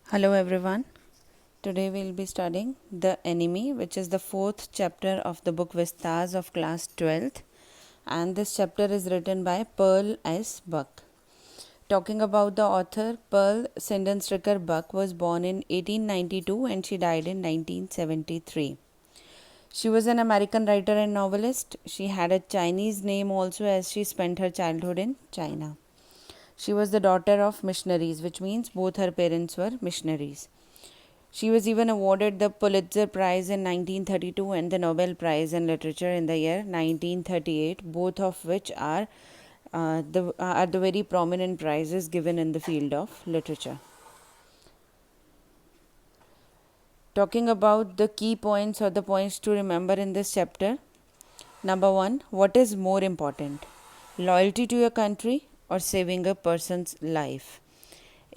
Hello everyone. Today we'll be studying The Enemy, which is the fourth chapter of the book Vistas of class 12th, and this chapter is written by Pearl S. Buck. Talking about the author, Pearl Sindenstricker Buck was born in 1892 and she died in 1973. She was an American writer and novelist. She had a Chinese name also as she spent her childhood in China. She was the daughter of missionaries, which means both her parents were missionaries. She was even awarded the Pulitzer Prize in 1932 and the Nobel Prize in Literature in the year 1938, both of which are the very prominent prizes given in the field of literature. Talking about the key points or the points to remember in this chapter. Number 1, what is more important? Loyalty to your country or saving a person's life?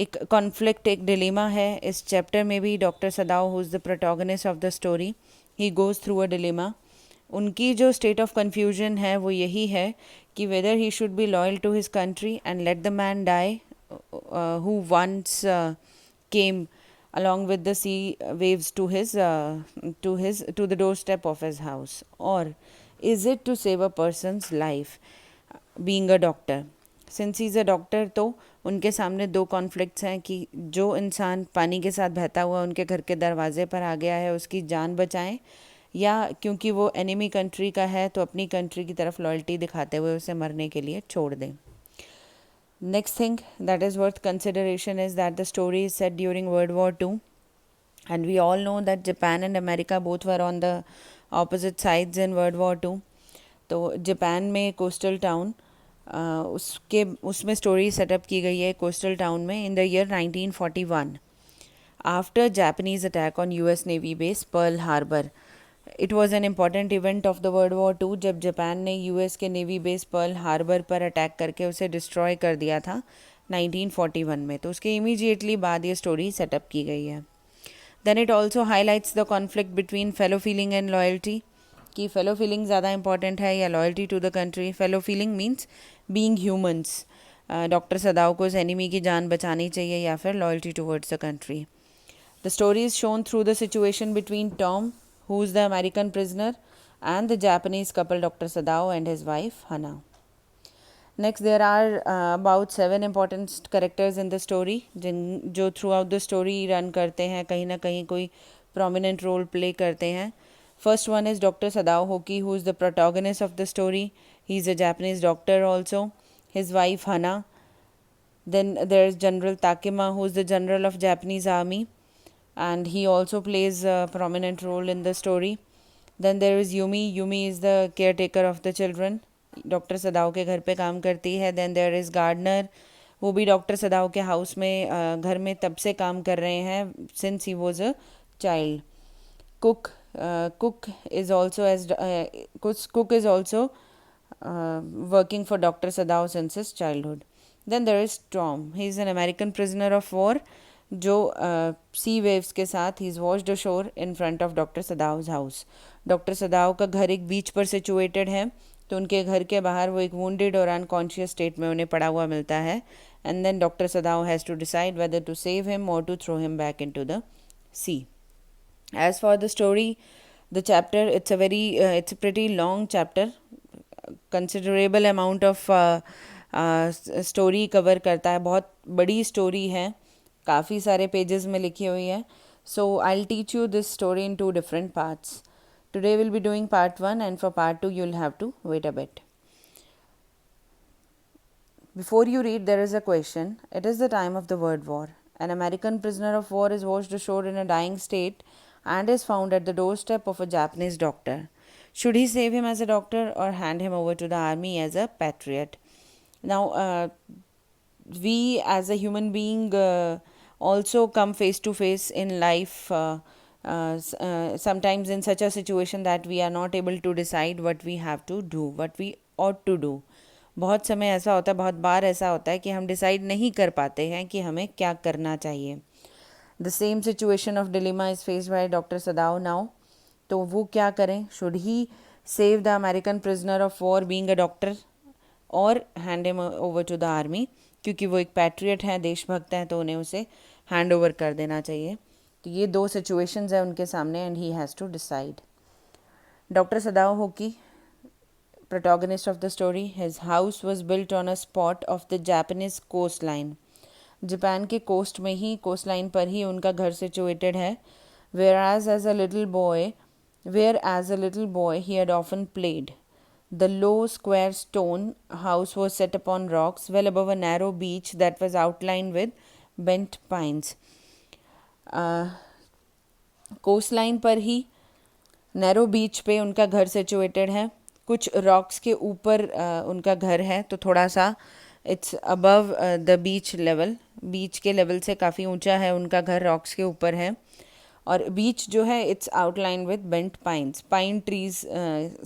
एक conflict एक dilemma है इस chapter में भी. Doctor सदाव who is the protagonist of the story, he goes through a dilemma. उनकी जो state of confusion है वो यही है कि whether he should be loyal to his country and let the man die who once came along with the sea waves to the doorstep of his house, or is it to save a person's life, being a doctor. Since he is a doctor, तो उनके सामने दो conflicts हैं कि जो इंसान पानी के साथ बहता हुआ उनके घर के दरवाजे पर आ गया है उसकी जान बचाएं, या क्योंकि वो एनिमी कंट्री का है तो अपनी कंट्री की तरफ लॉयल्टी दिखाते हुए उसे मरने के लिए छोड़ दें. Next thing that is worth consideration is that the story is set during World War II, and we all know that Japan and America both were on the opposite sides in World War II. तो Japan में coastal town उसमें story setup की गई है coastal town में in the year 1941 after Japanese attack on US navy base Pearl Harbor. It was an important event of the world war two जब Japan ने US के navy base Pearl Harbor पर attack करके उसे destroy कर दिया था 1941 में. तो उसके इमीडिएटली बाद ये स्टोरी सेटअप की गई है. Then it also highlights the conflict between fellow feeling and loyalty, कि फेलो फीलिंग ज़्यादा इंपॉर्टेंट है या loyalty to the country. Fellow feeling means being humans. Doctor Sadao को उस एनिमी की जान बचानी चाहिए या फिर loyalty towards the country. The story is shown through the situation between Tom, who is the American prisoner, and the Japanese couple Dr. Sadao and his wife Hana. Next, there are about 7 important characters in the story जो throughout the story run करते हैं, कहीं ना कहीं कोई prominent role play करते हैं. First one is Dr. Sadao Hoki, who is the protagonist of the story. He is a Japanese doctor also. His wife Hana. Then there is General Takema, who is the general of Japanese army, and he also plays a prominent role in the story. Then there is Yumi. Yumi is the caretaker of the children. Doctor Sadao के घर पे काम करती है. Then there is gardener, वो भी doctor Sadao के house में घर में तब से काम कर रहे हैं since he was a child. Cook is also working for Dr. Sadao since his childhood. Then there is Tom. He is an American prisoner of war जो सी वेव्स के साथ he is washed ashore in front of doctor Sadao's house. Doctor Sadao का घर एक बीच पर situated है, तो उनके घर के बाहर वो एक वुंडेड और अनकॉन्शियस स्टेट में उन्हें पड़ा हुआ मिलता है. And then doctor Sadao has to decide whether to save him or to throw him back in to the sea. As for the story, the chapter it's a pretty long chapter. Considerable amount of story cover करता है, बहुत बड़ी story है, काफ़ी सारे pages में लिखी हुई है. So I will teach you this story in 2 different parts. Today will be doing part 1 and for part 2 you will have to wait a bit. Before you read, there is a question. It is the time of the World War. An American prisoner of war is washed ashore in a dying state and is found at the doorstep of a Japanese doctor. Should he save him as a doctor or hand him over to the army as a patriot? Now, we as a human being also come face to face in life, sometimes in such a situation that we are not able to decide what we have to do, what we ought to do. बहुत समय ऐसा होता है, बहुत बार ऐसा होता है कि हम डिसाइड नहीं कर पाते हैं कि हमें क्या करना चाहिए. The same situation of dilemma is faced by doctor सदाव now. तो वो क्या करें? Should he save the American prisoner of war being a doctor or hand him over to the army? क्योंकि वो एक पैट्रियट है, देशभक्त हैं, तो उन्हें उसे हैंड ओवर कर देना चाहिए। तो ये दो सिचुएशंस हैं उनके सामने and he has to decide. Doctor Sadao Hoki, protagonist of the story, his house was built on a spot of the Japanese coastline. Japan के कोस्ट में ही, कोस्ट लाइन पर ही उनका घर सिचुएटेड है। whereas as a little boy he had often played. The low square stone house was set upon rocks well above a narrow beach that was outlined with bent pines. Coastline पर ही narrow बीच पे उनका घर situated है, कुछ rocks के ऊपर उनका घर है, तो थोड़ा सा it's above the beach level, beach के लेवल से काफ़ी ऊंचा है उनका घर, रॉक्स के ऊपर है। और बीच जो है it's outline with bent pines, pine trees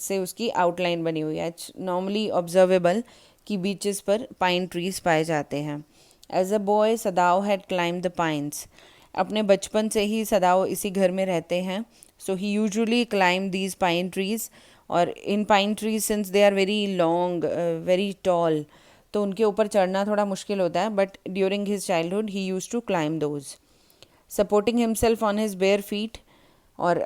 से उसकी आउटलाइन बनी हुई है। इट्स नॉर्मली ऑब्जर्वेबल कि बीचेस पर पाइन ट्रीज पाए जाते हैं। As a boy Sadao had climb the pines, अपने बचपन से ही सदाओ इसी घर में रहते हैं। So he usually climb these pine trees, और in pine trees since they are very long, very tall, तो उनके ऊपर चढ़ना थोड़ा मुश्किल होता है, but during his childhood he used to climb those, supporting himself on his bare feet. और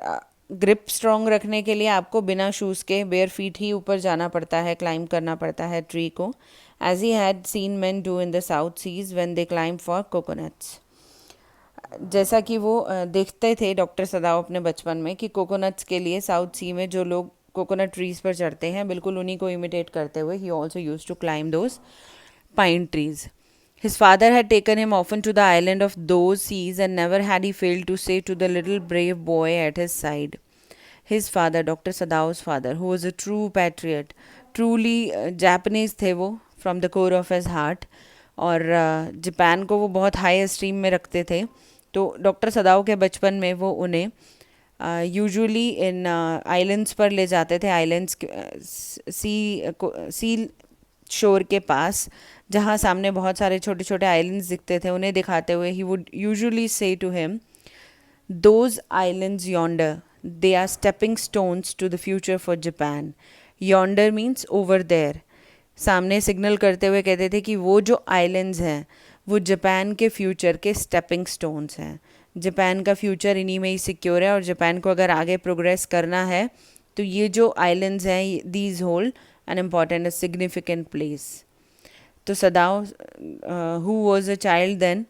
ग्रिप स्ट्रॉन्ग रखने के लिए आपको बिना शूज़ के बेयर फीट ही ऊपर जाना पड़ता है, क्लाइंब करना पड़ता है ट्री को, as he had seen man do in the south seas when they climb for coconuts. जैसा कि वो देखते थे डॉक्टर सदाओ अपने बचपन में कि कोकोनट्स के लिए साउथ सी में जो लोग कोकोनट ट्रीज पर चढ़ते हैं, बिल्कुल उन्हीं को इमिटेट करते हुए he also use to climb those pine trees. His father had taken him often to the island of those seas, and never had he failed to say to the little brave boy at his side. His father, Dr. Sadao's father, who was a true patriot, truly Japanese थे वो from the core of his heart, और Japan को वो बहुत high esteem में रखते थे। तो डॉक्टर सदाओ के बचपन में वो उन्हें यूजुअली इन आइलैंड्स पर ले जाते थे, आइलैंड्स सी शोर के पास, जहाँ सामने बहुत सारे छोटे छोटे आइलैंड्स दिखते थे, उन्हें दिखाते हुए he would usually say to him, those islands yonder, they are stepping stones to the future for Japan. Yonder means over there, सामने सिग्नल करते हुए कहते थे कि वो जो आइलैंड्स हैं वो जापान के फ्यूचर के स्टेपिंग स्टोन्स हैं। जापान का फ्यूचर इन्हीं में ही सिक्योर है, और जापान को अगर आगे प्रोग्रेस करना है तो ये जो आइलैंड्स हैं, these hold an important and significant place. तो Sadao who was a child then,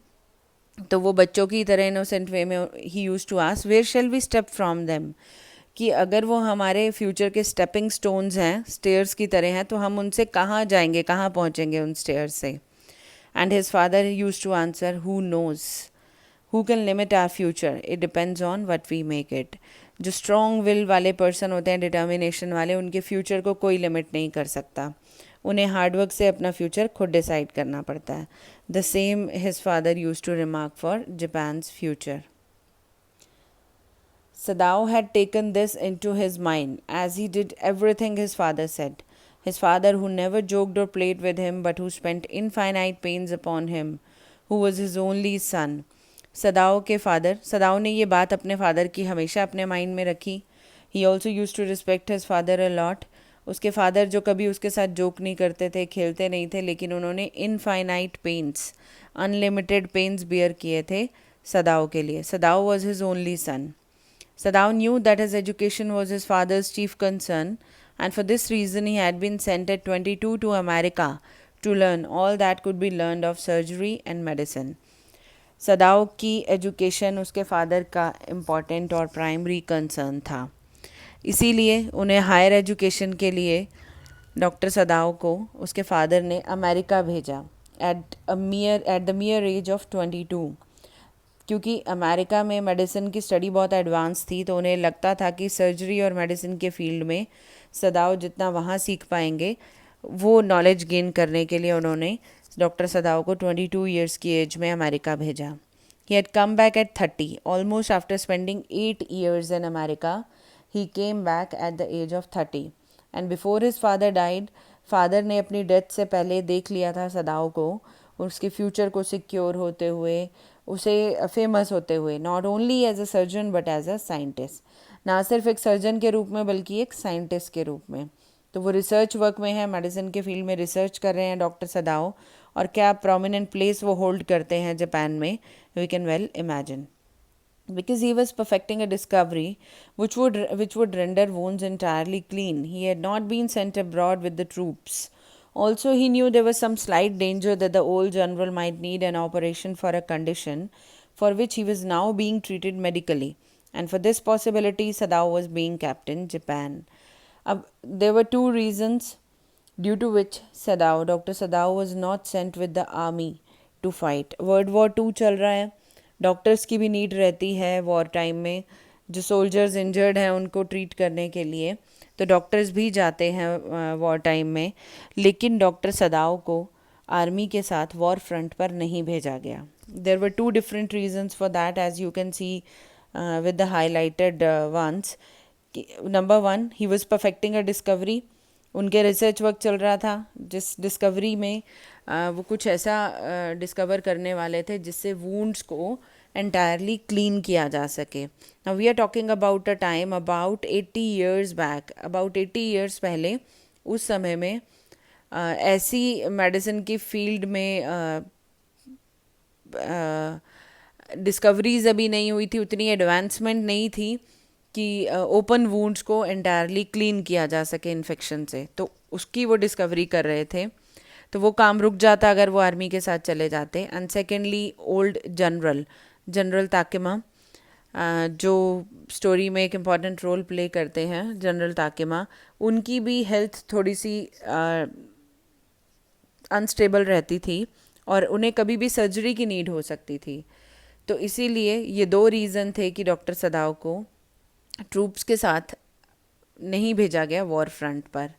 तो वो बच्चों की तरह इनोसेंट वे में he used to ask where shall we step from them, कि अगर वो हमारे फ्यूचर के स्टेपिंग स्टोन्स हैं, स्टेयर्स की तरह हैं, तो हम उनसे कहाँ जाएंगे, कहाँ पहुँचेंगे उन स्टेयर्स से। And his father use to answer, who knows, who can limit our future, it depends on what we make it. जो स्ट्रॉन्ग विल वाले पर्सन होते हैं, डिटर्मिनेशन वाले, उनके फ्यूचर को कोई लिमिट नहीं कर सकता, उन्हें हार्डवर्क से अपना फ्यूचर खुद डिसाइड करना पड़ता है। The same his father use to remark for Japan's future. Sadao had taken this into his mind, as he did everything his father said. His father, who never joked or played with him, but who spent infinite pains upon him, who was his only son. सदाओ के father, सदाओ ने ये बात अपने father की हमेशा अपने mind में रखी। He also use to respect his father a lot. उसके फादर जो कभी उसके साथ जोक नहीं करते थे, खेलते नहीं थे, लेकिन उन्होंने infinite pains, unlimited pains bear किए थे सदाओ के लिए। Sadao was his only son. Sadao knew that his education was his father's chief concern, and for this reason he had been sent at 22 to America to learn all that could be learned of surgery and medicine. सदाओ की education उसके father का important और primary concern था, इसीलिए उन्हें higher education के लिए doctor Sadao को उसके फादर ने अमेरिका भेजा at the mere age of 22, क्योंकि अमेरिका में मेडिसिन की स्टडी बहुत एडवांस थी, तो उन्हें लगता था कि सर्जरी और मेडिसिन के फील्ड में सदाओ जितना वहाँ सीख पाएंगे, वो नॉलेज गेन करने के लिए उन्होंने डॉक्टर सदाओ को 22 ईयर्स की एज में अमेरिका भेजा। He had come back at 30, almost after spending 8 years in America, he came back at the age of 30, and before his father died, father ने अपनी डेथ से पहले देख लिया था सदाओ को, उसके फ्यूचर को सिक्योर होते हुए, उसे फेमस होते हुए, not only as a surgeon but as a scientist, ना सिर्फ एक सर्जन के रूप में बल्कि एक साइंटिस्ट के रूप में। तो वो रिसर्च वर्क में है, मेडिसिन के फील्ड में रिसर्च कर रहे हैं डॉक्टर सदाओ, और क्या प्रोमिनेंट प्लेस वो होल्ड करते हैं जापान में, we can well imagine. Because he was perfecting a discovery which would render wounds entirely clean. He had not been sent abroad with the troops. Also, he knew there was some slight danger that the old general might need an operation for a condition for which he was now being treated medically. And for this possibility, Sadao was being kept in Japan. There were two reasons due to which Dr. Sadao was not sent with the army to fight. World War II चल रहा है, doctors की भी need रहती है war time में. जो soldiers injured हैं उनको ट्रीट करने के लिए तो डॉक्टर्स भी जाते हैं वॉर टाइम में. लेकिन डॉक्टर सदाओ को आर्मी के साथ वॉर फ्रंट पर नहीं भेजा गया. There were two different reasons for that, as you can see with the highlighted ones. Number 1, he was perfecting a discovery. उनके रिसर्च वर्क चल रहा था जिस डिस्कवरी में वो कुछ ऐसा डिस्कवर करने वाले थे जिससे वूंड्स को एंटायरली क्लीन किया जा सके. Now we are talking about a time about 80 years back. About 80 years पहले, उस समय में ऐसी मेडिसिन की फील्ड में डिस्कवरीज अभी नहीं हुई थी, उतनी एडवांसमेंट नहीं थी कि ओपन वूंड्स को एंटायरली क्लीन किया जा सके इन्फेक्शन से. तो उसकी वो डिस्कवरी कर रहे थे, तो वो काम रुक जाता अगर वो आर्मी के साथ चले जाते. एंड सेकेंडली, ओल्ड जनरल ताकिमा, जो स्टोरी में एक इम्पॉर्टेंट रोल प्ले करते हैं, जनरल ताकिमा, उनकी भी हेल्थ थोड़ी सी अनस्टेबल रहती थी और उन्हें कभी भी सर्जरी की नीड हो सकती थी. तो इसीलिए ये दो रीज़न थे कि डॉक्टर सदाओ को ट्रूप्स के साथ नहीं भेजा गया वॉर फ्रंट पर.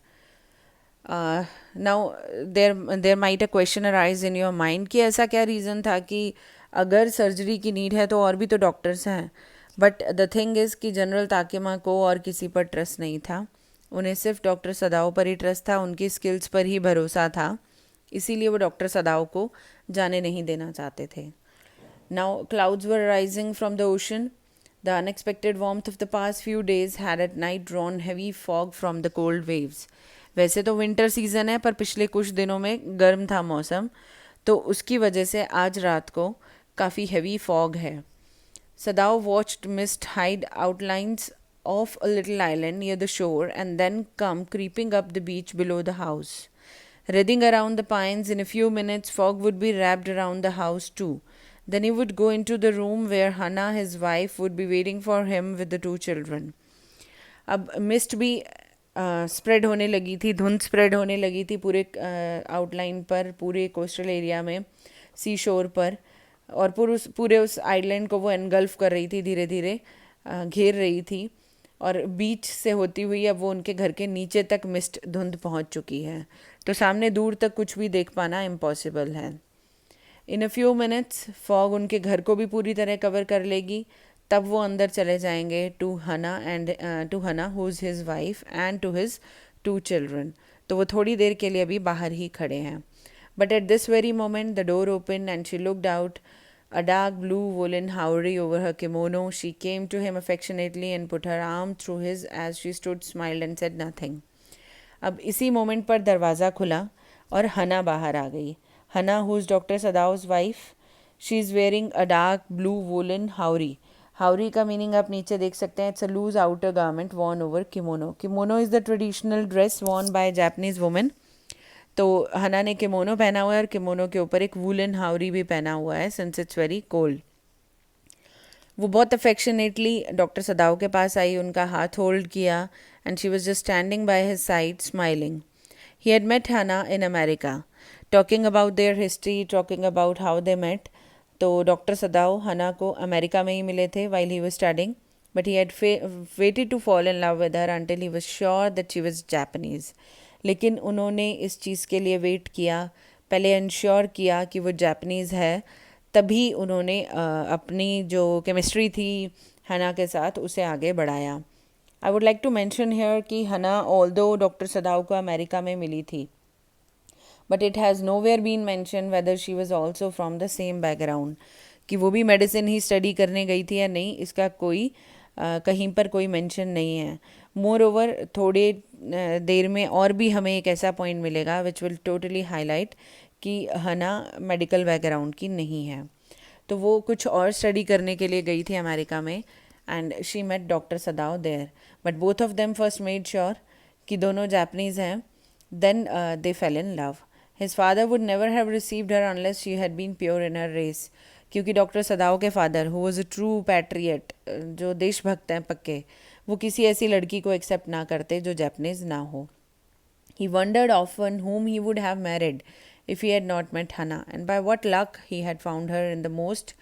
Now there might a question arise in your mind कि ऐसा क्या रीज़न था कि अगर सर्जरी की नीड है तो और भी तो डॉक्टर्स हैं. बट द थिंग इज़ कि जनरल ताकिमा को और किसी पर ट्रस्ट नहीं था. उन्हें सिर्फ डॉक्टर सदाओ पर ही ट्रस्ट था, उनकी स्किल्स पर ही भरोसा था. इसीलिए वो डॉक्टर सदाओ को जाने नहीं देना चाहते थे. Now clouds were rising from the ocean. The unexpected warmth of the past few days had at night drawn heavy fog from the cold waves. वैसे तो विंटर सीजन है पर पिछले कुछ दिनों में गर्म था मौसम, तो उसकी वजह से आज रात को काफ़ी हेवी फॉग है. Sadao watched mist hide outlines of a little island near the shore and then come creeping up the beach below the house. Writhing around the pines, in a few minutes fog would be wrapped around the house too. Then he would go into the room where Hannah, his wife, would be waiting for him with the two children. अब mist भी spread होने लगी थी, धुंध spread होने लगी थी पूरे आउटलाइन पर, पूरे कोस्टल एरिया में, सी शोर पर, और पूरे उस आइलैंड को वो एनगल्फ कर रही थी, धीरे धीरे घेर रही थी. और बीच से होती हुई अब वो उनके घर के नीचे तक मिस्ट धुंध पहुंच चुकी है, तो सामने दूर तक कुछ भी देख पाना इम्पॉसिबल है. इन अ फ्यू मिनट्स फॉग उनके घर को भी पूरी तरह कवर कर लेगी. तब वो अंदर चले जाएंगे to Hana who is his wife and to his two children. तो वो थोड़ी देर के लिए अभी बाहर ही खड़े हैं. But at this very moment the door open and she looked out. A dark blue woolen howry over her kimono, she came to him affectionately and put her arm through his as she stood, smiled and said nothing. अब इसी moment पर दरवाज़ा खुला और हना बाहर आ गई. हना, who is Dr. Sadao's wife, she is wearing a dark blue woolen howry. हाउरी का मीनिंग आप नीचे देख सकते हैं. It's a loose outer garment worn over kimono. Kimono is the traditional dress worn by Japanese women. तो Hana ने kimono पहना हुआ है और किमोनो के ऊपर एक वूलन हाउरी भी पहना हुआ है, सिंस इट्स वेरी कोल्ड. वो बहुत अफेक्शनेटली डॉक्टर सदाओ के पास आई, उनका हाथ होल्ड किया and she was just standing by his side smiling. He had met Hana in America. Talking about their history, talking about how they met. तो doctor Sadao Hana को America में ही मिले थे while he was studying, but he had waited to fall in love with her until he was sure that she was Japanese. लेकिन उन्होंने इस चीज़ के लिए वेट किया, पहले इंश्योर किया कि वो जापानीज़ है, तभी उन्होंने अपनी जो केमिस्ट्री थी हना के साथ उसे आगे बढ़ाया. I would like to mention here कि हना ऑल्दो डॉक्टर सदाओ को अमेरिका में मिली थी, but it has nowhere been mention whether she was also from the same background, कि वो भी मेडिसिन ही स्टडी करने गई थी या नहीं, इसका कोई कहीं पर कोई मेंशन नहीं है. मोर ओवर थोड़े देर में और भी हमें एक ऐसा पॉइंट मिलेगा विच विल टोटली हाईलाइट कि हना मेडिकल बैकग्राउंड की नहीं है। तो वो कुछ और स्टडी करने के लिए गई थी अमेरिका में and she met doctor Sadao there, but both of them first made sure कि दोनों जापनीज़ हैं, then they fell in love. His father would never have received her unless she had been pure in her race, क्योंकि doctor Sadao के father who was a true patriot, जो देशभक्त हैं पक्के, वो किसी ऐसी लड़की को एक्सेप्ट ना करते जो जापनीज़ ना हो। He wondered often whom he would have married if he had not met Hannah, and by what luck he had found her in the most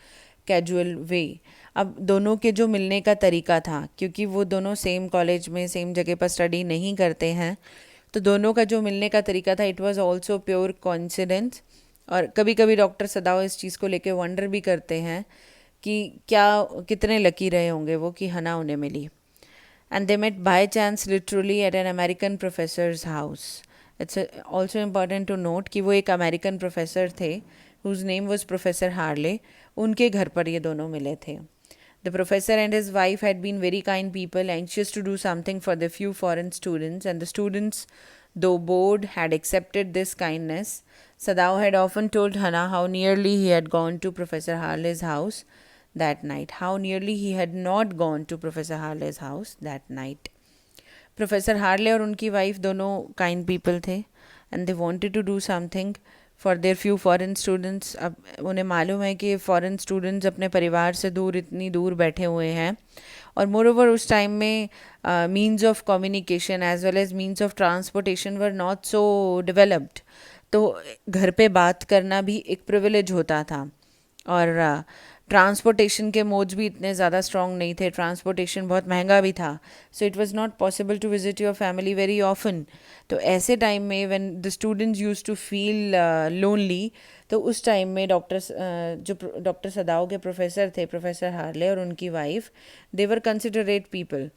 casual way. अब दोनों के जो मिलने का तरीका था, क्योंकि वो दोनों सेम कॉलेज में सेम जगह पर स्टडी नहीं करते हैं, तो दोनों का जो मिलने का तरीका था it was also pure coincidence. और कभी कभी डॉक्टर सदाव इस चीज़ को लेके वंडर भी करते हैं कि क्या कितने लकी रहे होंगे वो कि हना उन्हें मिली। And they met by chance literally at an American professor's house. It's also important to note कि वो एक American professor थे whose name was Professor Harley. उनके घर पर ये दोनों मिले थे। The professor and his wife had been very kind people, anxious to do something for the few foreign students, and the students, though bored, had accepted this kindness. Sadao had often told Hannah how nearly he had gone to Professor Harley's house that night, how nearly he had not gone to Professor Harley's house that night. Professor Harley और उनकी wife दोनों kind people थे and they wanted to do something for their few foreign students. अब उन्हें मालूम है कि foreign students अपने परिवार से दूर इतनी दूर बैठे हुए हैं, और मोर ओवर उस टाइम में means of communication as well as means of transportation were not so developed. तो घर पे बात करना भी एक प्रिविलेज होता था, और ट्रांसपोर्टेशन के मोड्स भी इतने ज़्यादा स्ट्रॉन्ग नहीं थे, ट्रांसपोर्टेशन बहुत महंगा भी था, so it was not possible to visit your family very often. तो ऐसे टाइम में when the students used to feel lonely, तो उस टाइम में जो डॉक्टर सदाव के प्रोफेसर थे, प्रोफेसर हार्ले और उनकी वाइफ, दे वर कंसिडरेट पीपल,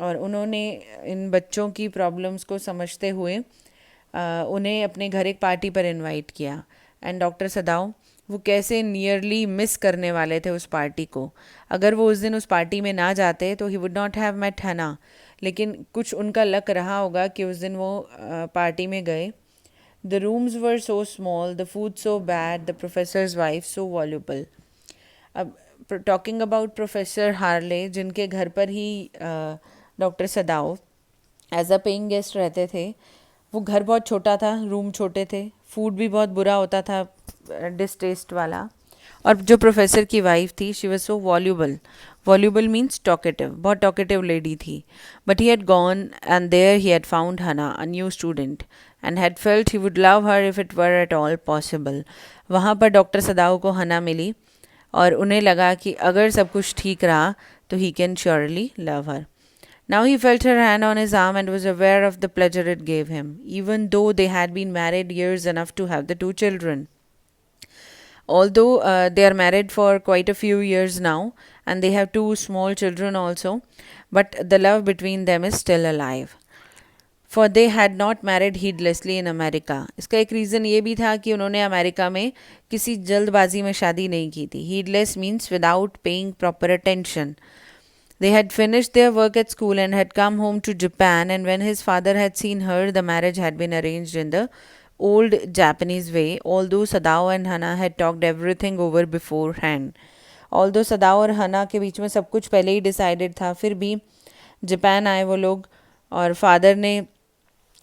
और उन्होंने इन बच्चों की प्रॉब्लम्स को समझते हुए उन्हें अपने घर एक पार्टी पर इनवाइट किया। एंड डॉक्टर सदाव वो कैसे नियरली मिस करने वाले थे उस पार्टी को। अगर वो उस दिन उस पार्टी में ना जाते तो he would not have met Hana, लेकिन कुछ उनका लक रहा होगा कि उस दिन वो पार्टी में गए। The rooms were so small, the food so bad, the professor's wife so voluble. अब टॉकिंग अबाउट प्रोफेसर हार्ले, जिनके घर पर ही doctor Sadao as a paying guest रहते थे, वो घर बहुत छोटा था, रूम छोटे थे, फूड भी बहुत बुरा होता था, डिस्टेस्ट वाला। और जो प्रोफेसर की वाइफ थी, she was so voluble. Voluble means talkative, बहुत टॉकेटिव लेडी थी। But he had gone and there he had found Hana, a new student, and had felt he would love her if it were at all possible. वहाँ पर doctor Sadao को हना मिली और उन्हें लगा कि अगर सब कुछ ठीक रहा तो he can surely love her. Now he felt her hand on his arm and was aware of the pleasure it gave him, even though they had been married years enough to have the two children. Although they are married for quite a few years now, and they have two small children also, but the love between them is still alive. For they had not married heedlessly in America. इसका एक reason ये भी था कि उन्होंने America में किसी जल्दबाजी में शादी नहीं की थी। Heedless means without paying proper attention. They had finished their work at school and had come home to Japan, and when his father had seen her, the marriage had been arranged in the old Japanese way, although Sadao and Hana had talked everything over beforehand. Although Sadao और हना के बीच में सब कुछ पहले ही decided था, फिर भी जापान आए वो लोग और फादर ने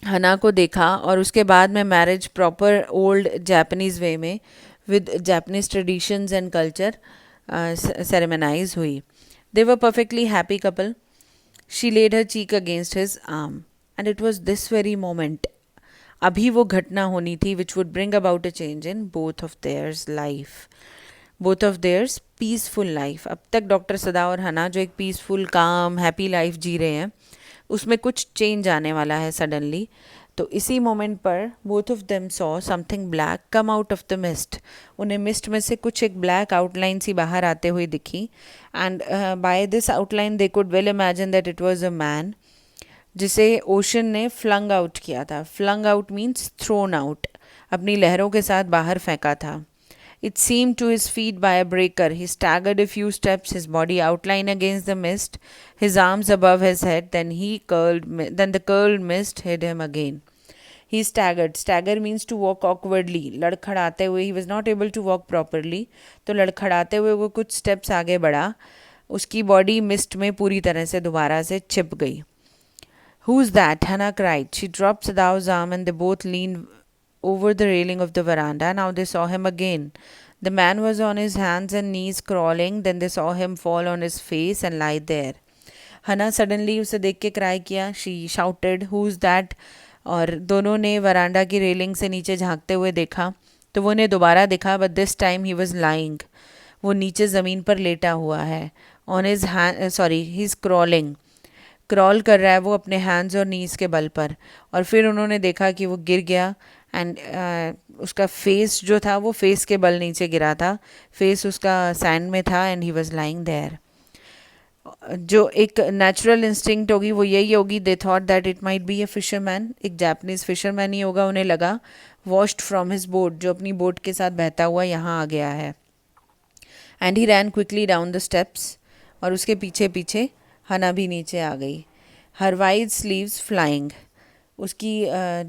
हना को देखा, और उसके बाद में marriage proper old Japanese way में with Japanese traditions and culture ceremonise हुई। They were perfectly happy couple. She laid her cheek against his arm, and it was this very moment, अभी वो घटना होनी थी, which would bring about a change in both of theirs life, both of theirs peaceful life. अब तक doctor सदा और हना जो एक पीसफुल काम हैप्पी लाइफ जी रहे हैं, उसमें कुछ चेंज आने वाला है सडनली। तो इसी मोमेंट पर both of them saw something black come out of the mist. उन्हें मिस्ट में से कुछ एक ब्लैक आउटलाइन सी बाहर आते हुए दिखी, and by this outline they could well imagine that it was a man, जिसे ओशन ने फ्लंग आउट किया था। Flung out means thrown out, अपनी लहरों के साथ बाहर फेंका था। It seemed to his feet by a breaker. He staggered a few steps, his body outlined against the mist, his arms above his head. Then the curled mist hid him again. He staggered. Stagger means to walk awkwardly. लड़खड़ाते हुए, he was not able to walk properly. तो लड़खड़ाते हुए वो कुछ steps आगे बढ़ा. उसकी body mist में पूरी तरह से दोबारा से छिप गई. Who's that? Hannah cried. She dropped Sadao's arm and they both leaned over the railing of the veranda. Now they saw him again. The man was on his hands and knees crawling. Then they saw him fall on his face and lie there. हना suddenly उसे देख के cry किया. She shouted, who is that? और दोनों ने वरांडा की railing से नीचे झांकते हुए देखा तो वो उन्हें दोबारा दिखा, but this time he was lying. वो नीचे ज़मीन पर लेटा हुआ है. On his hand, sorry, he is crawling. Crawl कर रहा है वो अपने हैंड्स और नीज़ के बल पर. और फिर उन्होंने देखा कि वो गिर गया एंड उसका फेस जो था वो फेस के बल नीचे गिरा था. फेस उसका सैंड में था and he was lying there. जो एक नेचुरल इंस्टिंक्ट होगी वो यही होगी. They thought that it might be a fisherman. एक जापानीज फिशरमैन ही होगा, उन्हें लगा. वॉश्ड फ्रॉम हिज बोट, जो अपनी बोट के साथ बहता हुआ यहाँ आ गया है. And he ran quickly down the steps. और उसके पीछे पीछे हना भी नीचे आ गई. Her wide sleeves flying. उसकी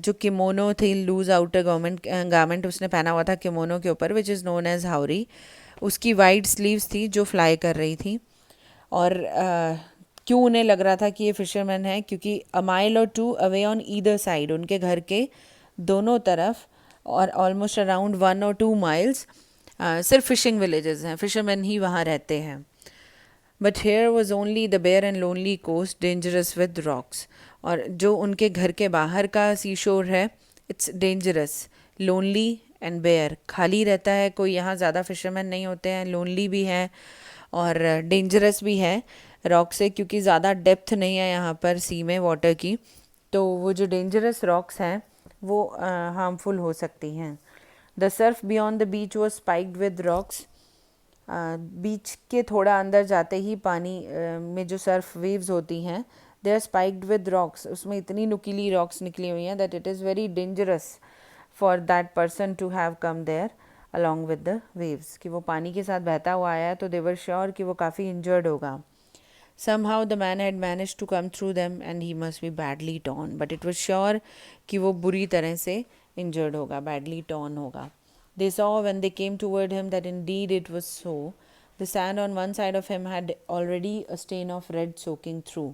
जो किमोनो थी, लूज आउटर गारमेंट उसने पहना हुआ था किमोनो के ऊपर, विच इज़ नोन एज हाउरी. उसकी वाइड स्लीव्स थी जो फ्लाई कर रही थी. और क्यों उन्हें लग रहा था कि ये फिशरमैन है? क्योंकि अ माइल और 2 अवे ऑन ईदर साइड, उनके घर के दोनों तरफ और ऑलमोस्ट अराउंड 1 और 2 माइल्स सिर्फ फिशिंग विलेजेस हैं. फिशरमैन ही वहाँ रहते हैं. But here was only the bare and lonely coast dangerous with rocks. और जो उनके घर के बाहर का सी शोर है, it's dangerous, lonely and bare. खाली रहता है, कोई यहाँ ज़्यादा फिशरमैन नहीं होते हैं. लोनली भी है और डेंजरस भी है रॉक से, क्योंकि ज़्यादा डेप्थ नहीं है यहाँ पर सी में वाटर की. तो वो जो डेंजरस रॉक्स हैं वो हार्मफुल हो सकती हैं. The surf beyond the beach was spiked with rocks. Beach के थोड़ा अंदर जाते ही पानी में जो सर्फ वेव्स होती हैं, they are spiked with rocks. उसमें इतनी नुकीली रॉक्स निकली हुई हैं that it is very dangerous for that person to have come there along with the waves. कि वो पानी के साथ बहता हुआ आया है तो दे वर श्योर कि वो काफ़ी इंजर्ड होगा. Somehow the man had managed to come through them and he must be badly torn. But it was sure कि वो बुरी तरह से injured होगा, badly torn होगा. They saw when they came toward him that indeed it was so. The sand on one side of him had already a stain of red soaking through.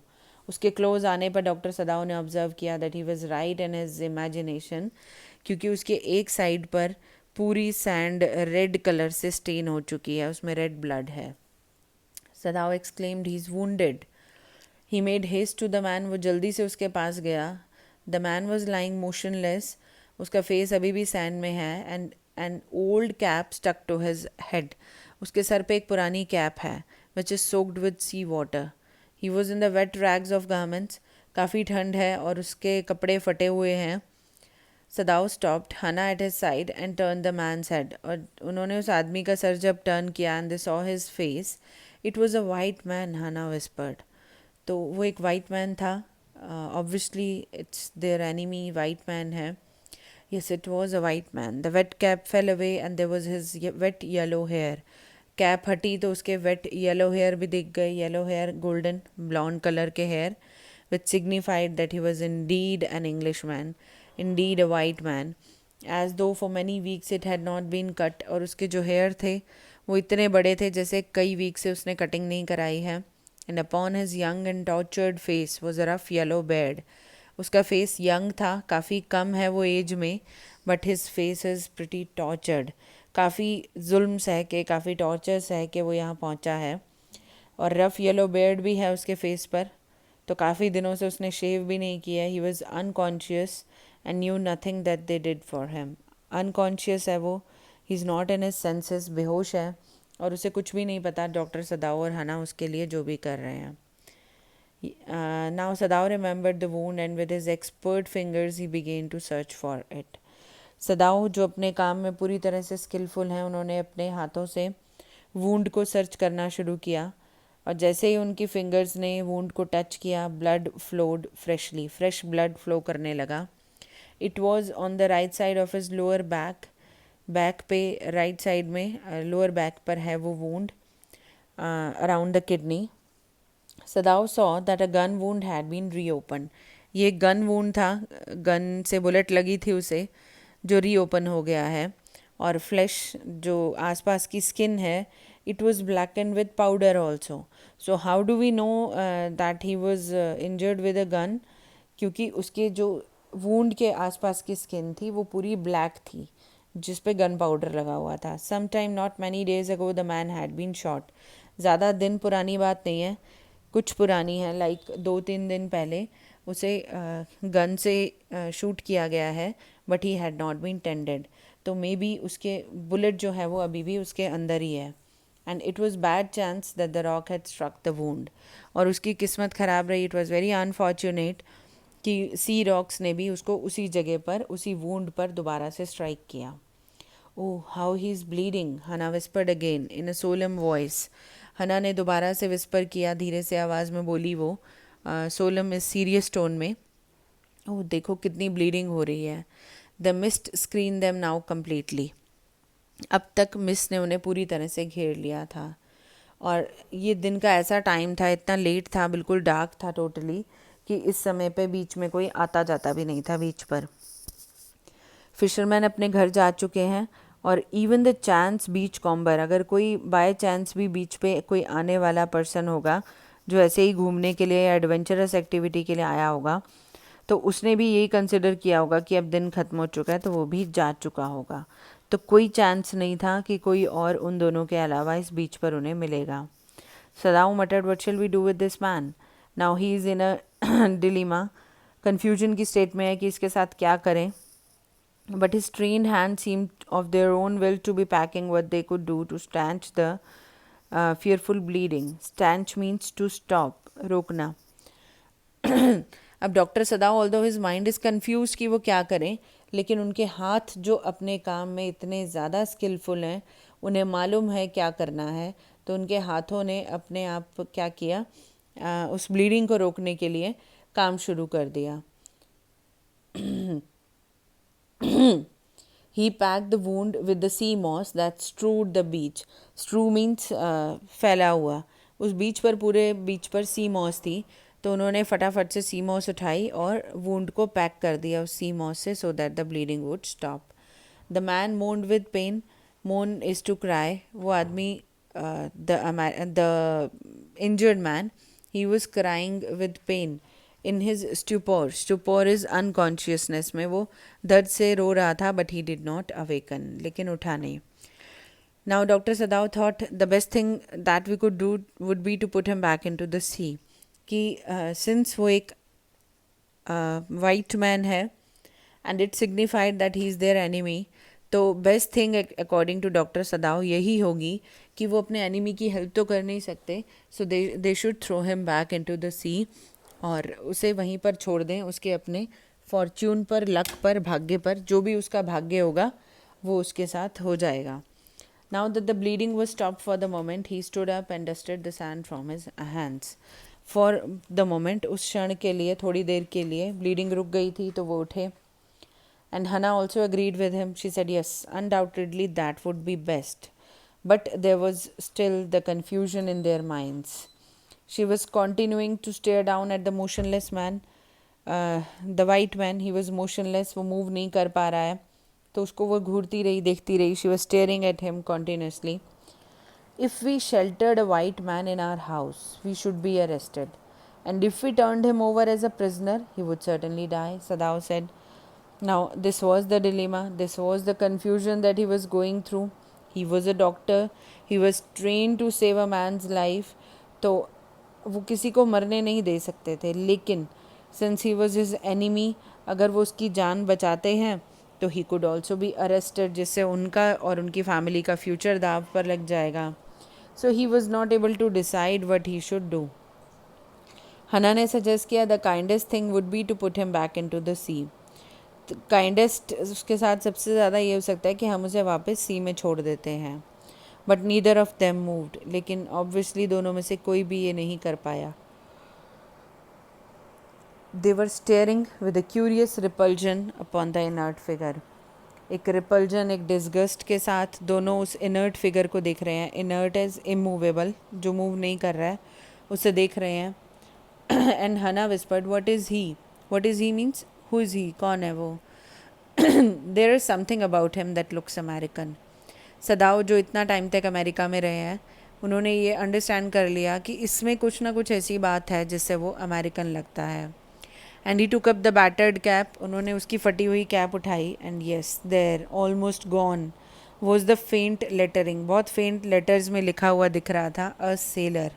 उसके close आने पर doctor Sadao ने observe किया that he was right in his imagination, क्योंकि उसके एक side पर पूरी सैंड रेड कलर से स्टेन हो चुकी है, उसमें रेड ब्लड है. Sadao exclaimed, he is wounded. He made haste to the man. वो जल्दी से उसके पास गया. The man was lying motionless. उसका फेस अभी भी सैंड में है and an old cap stuck to his head. उसके सर पे एक पुरानी कैप है which is soaked with sea water. He was in the wait rags of garments. काफ़ी ठंड है और उसके कपड़े फटे हुए हैं. Sadao stopped Hana at his side and turn the man's head. और उन्होंने उस आदमी का सर जब टर्न किया and they saw his face, it was a white man. Hana whispered. तो वो एक वाइट मैन था. Obviously it's their enemy. White man है. Yes, it was a white man. The wet cap fell away and there was his wet yellow hair. Cap हटी तो उसके wet yellow hair भी दिख गए. Yellow hair, golden blonde colour के hair, which signified that he was indeed an Englishman, indeed a white man, as though for many weeks it had not been cut. और उसके जो hair थे वो इतने बड़े थे जैसे कई वीक से उसने कटिंग नहीं कराई है. And upon his young and tortured face was a rough yellow bed. उसका फेस यंग था, काफ़ी कम है वो एज में, but his face is pretty tortured. काफ़ी जुल्म सह के, काफ़ी टॉर्चर सह के वो यहाँ पहुँचा है. और रफ येलो बेड भी है उसके फेस पर. तो काफ़ी दिनों से उसने शेव भी नहीं किया. He was unconscious and knew nothing that they did for him. Unconscious है वो. He is not in his senses. बेहोश है और उसे कुछ भी नहीं पता डॉक्टर सदाओ और हना उसके लिए जो भी कर रहे हैं. Now Sadao remembered the wound and with his expert fingers he began to search for it. Sadao जो अपने काम में पूरी तरह से स्किलफुल हैं, उन्होंने अपने हाथों से वूंड को सर्च करना शुरू किया. और जैसे ही उनकी फिंगर्स ने वूंड को टच किया, blood flowed freshly. Fresh blood flow करने लगा. It was on the right side of his lower back. Back पे राइट साइड में लोअर बैक पर है वो wound, around the kidney. Sadao saw that a gun wound had been reopen. ये gun wound था, gun से bullet लगी थी उसे, जो रीओपन हो गया है। और फ्लैश जो आसपास की स्किन है, it was blacken with powder also. So how do we know that he was injured with a gun? क्योंकि उसके जो वूंड के आसपास की स्किन थी वो पूरी ब्लैक थी, जिस पे गन पाउडर लगा हुआ था। Some time not many days ago the man had been shot. ज़्यादा दिन पुरानी बात नहीं है, कुछ पुरानी है, लाइक 2-3 दिन पहले उसे गन से शूट किया गया है, but he had not been tended. तो मे बी उसके बुलेट जो है वो अभी भी उसके अंदर ही है। And it was bad chance that the rock had struck the wound. और उसकी किस्मत ख़राब रही, इट वॉज़ वेरी अनफॉर्चुनेट कि सी रॉक्स ने भी उसको उसी जगह पर, उसी वूंड पर दोबारा से स्ट्राइक किया। Oh how he is bleeding, Hana whispered again in a solemn voice. Hana ने दोबारा से विस्पर किया, धीरे से आवाज़ में बोली वो, सोलम इस सीरियस टोन में। ओह देखो कितनी ब्लीडिंग हो रही है। The mist screen them now completely. अब तक मिस ने उन्हें पूरी तरह से घेर लिया था। और ये दिन का ऐसा टाइम था, इतना लेट था, बिल्कुल डार्क था टोटली, कि इस समय पे बीच में कोई आता जाता भी नहीं था बीच पर। फिशरमैन अपने घर जा चुके हैं, और even the chance beach comber, अगर कोई बाय चांस भी बीच पे कोई आने वाला पर्सन होगा जो ऐसे ही घूमने के लिए या एडवेंचरस एक्टिविटी के लिए आया होगा, तो उसने भी यही कंसिडर किया होगा कि अब दिन ख़त्म हो चुका है, तो वो भी जा चुका होगा। तो कोई चांस नहीं था कि कोई और उन दोनों के अलावा इस बीच पर उन्हें मिलेगा। Sadao muttered, what shall we do with this man? Now he is in a dilemma, confusion की स्टेट में है कि इसके साथ क्या करें। But his trained hands seemed of their own will to be packing what they could do to stanch the fearful bleeding. Stanch means to stop, रोकना। अब doctor Sadao, although his mind is confuse कि वो क्या करें, लेकिन उनके हाथ जो अपने काम में इतने ज़्यादा स्किलफुल हैं, उन्हें मालूम है क्या करना है, तो उनके हाथों ने अपने आप क्या किया, उस ब्लीडिंग को रोकने के लिए काम शुरू कर दिया। He packed the wound with the sea moss that strewed the beach. Strew means फैला हुआ। उस बीच पर, पूरे बीच पर सी मॉस थी, तो उन्होंने फटाफट से सी मॉस उठाई और वूंड को पैक कर दिया उस सी मॉस से, so that the bleeding would stop. The man moaned with pain. Moan is to cry. वो आदमी, the injured man, he was crying with pain in his stupor. Stupor is unconsciousness, में वो दर्द से रो रहा था, but he did not awaken, लेकिन उठा नहीं। Now doctor Sadao thought the best thing that we could do would be to put him back in to the सी, कि सिंस वो एक वाइट मैन है and it signified that he is their enemy, तो best thing according to doctor Sadao यही होगी कि वो अपने एनिमी की हेल्प तो कर नहीं सकते, so they should throw him back in to the sea, और उसे वहीं पर छोड़ दें, उसके अपने फॉर्च्यून पर, लक पर, भाग्य पर, जो भी उसका भाग्य होगा वो उसके साथ हो जाएगा। Now that the bleeding was stopped for the moment, he stood up and dusted the sand from his hands. For the moment, उस क्षण के लिए, थोड़ी देर के लिए ब्लीडिंग रुक गई थी, तो वो उठे। And Hannah also agreed with him. She said, yes, undoubtedly that would be best. But there was still the confusion in their minds. She was continuing to stare down at the motionless man. The white man, he was motionless, वो move नहीं कर पा रहा है, तो उसको वो घूरती रही, देखती रही. She was staring at him continuously. If we sheltered a white man in our house, we should be arrested. And if we turned him over as a prisoner, he would certainly die, Sadao said. Now, this was the dilemma. This was the confusion that he was going through. He was a doctor. He was trained to save a man's life. तो वो किसी को मरने नहीं दे सकते थे, लेकिन since he was his enemy, अगर वो उसकी जान बचाते हैं तो he could also be arrested, जिससे उनका और उनकी फैमिली का फ्यूचर दाव पर लग जाएगा. So he was not able to decide what he should do. Hana ने सजेस्ट किया the kindest thing would be to put him back in to the sea. Kindest उसके साथ सबसे ज़्यादा ये हो सकता है कि हम उसे वापस सी में छोड़ देते हैं. But neither of them moved. लेकिन ऑब्वियसली दोनों में से कोई भी ये नहीं कर पाया. They were staring with a curious repulsion upon the inert figure. एक रिपल्जन, एक डिस्गस्ट के साथ दोनों उस इनर्ट फिगर को देख रहे हैं. इनर्ट एज इमूवेबल, जो मूव नहीं कर रहा है, उसे देख रहे हैं. एंड हना whispered, what is he? What is he means? Who is he? कौन है वो? There is something about him that looks American. सदाओ जो इतना टाइम तक अमेरिका में रहे हैं, उन्होंने ये अंडरस्टैंड कर लिया कि इसमें कुछ ना कुछ ऐसी बात है जिससे वो अमेरिकन लगता है. And he took up the battered cap, उन्होंने उसकी फटी हुई कैप उठाई. And yes, there almost gone was the faint lettering, बहुत फेंट लेटर्स में लिखा हुआ दिख रहा था, अ सेलर.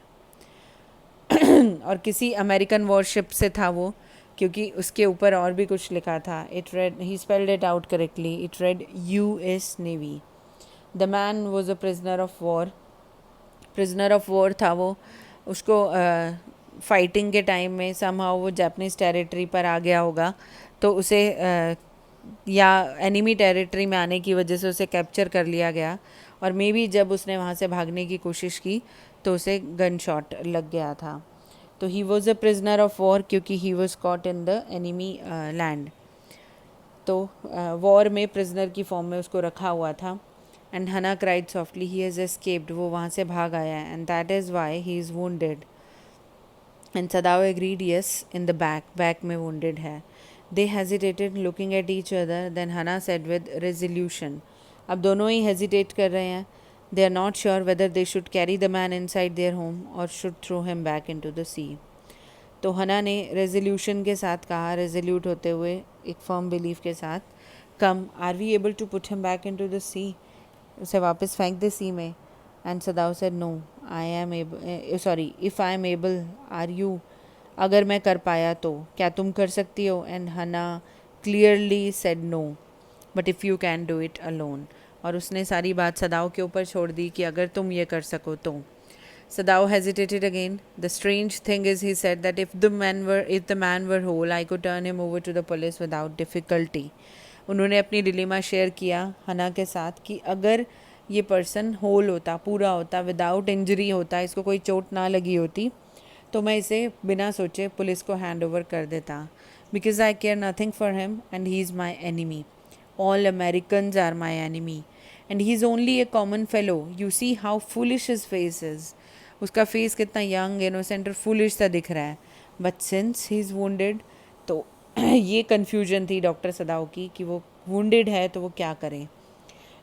और किसी अमेरिकन वॉरशिप से था वो, क्योंकि उसके ऊपर और भी कुछ लिखा था. It red, he spelled it out correctly, it red US navy. The man was a prisoner of war. Prisoner of war था वो. उसको फाइटिंग के टाइम में समहाउ वो जापानीज़ टेरिटरी पर आ गया होगा, तो उसे या एनिमी टेरिटरी में आने की वजह से उसे कैप्चर कर लिया गया. और मे बी जब उसने वहाँ से भागने की कोशिश की तो उसे गन शॉट लग गया था. तो he was a prisoner of war क्योंकि he was caught in the enemy land. तो वॉर में प्रिजनर की फॉर्म में उसको रखा हुआ था. And Hana cried softly, he has escaped, वो वहाँ से भाग आया है. And that is why he is wounded. And Sadao agreed, yes, in the back, back में वुंडेड है. They hesitated looking at each other. Then Hana said with resolution, अब दोनों ही हेजिटेट कर रहे हैं. They are not sure whether they should carry the man inside their home और should throw him back into the sea. तो Hana ने resolution के साथ कहा, रेजोल्यूट होते हुए, एक फर्म बिलीफ के साथ, come, are we able to put him back into the sea, उसे वापस फेंक दे सी में. And Sadao said, no, I am able, sorry, if I am able, are you, अगर मैं कर पाया तो क्या तुम कर सकती हो. And Hana clearly said no, but if you can do it alone. और उसने सारी बात सदाओ के ऊपर छोड़ दी कि अगर तुम ये कर सको तो. Sadao hesitated again. The strange thing is, he said, that if the man were whole, I could turn him over to the police without difficulty. उन्होंने अपनी डिलेमा शेयर किया हना के साथ कि अगर ये पर्सन होल होता, पूरा होता, विदाउट इंजरी होता, इसको कोई चोट ना लगी होती, तो मैं इसे बिना सोचे पुलिस को हैंड ओवर कर देता. Because I care nothing for him and he is my enemy. All Americans are my enemy and he is only a common fellow. You see how foolish his face is. उसका face कितना young, innocent और foolish सा दिख रहा है. But since he is wounded, तो ये confusion थी डॉक्टर सदाओ की कि वो वुंडेड है तो वो क्या करें.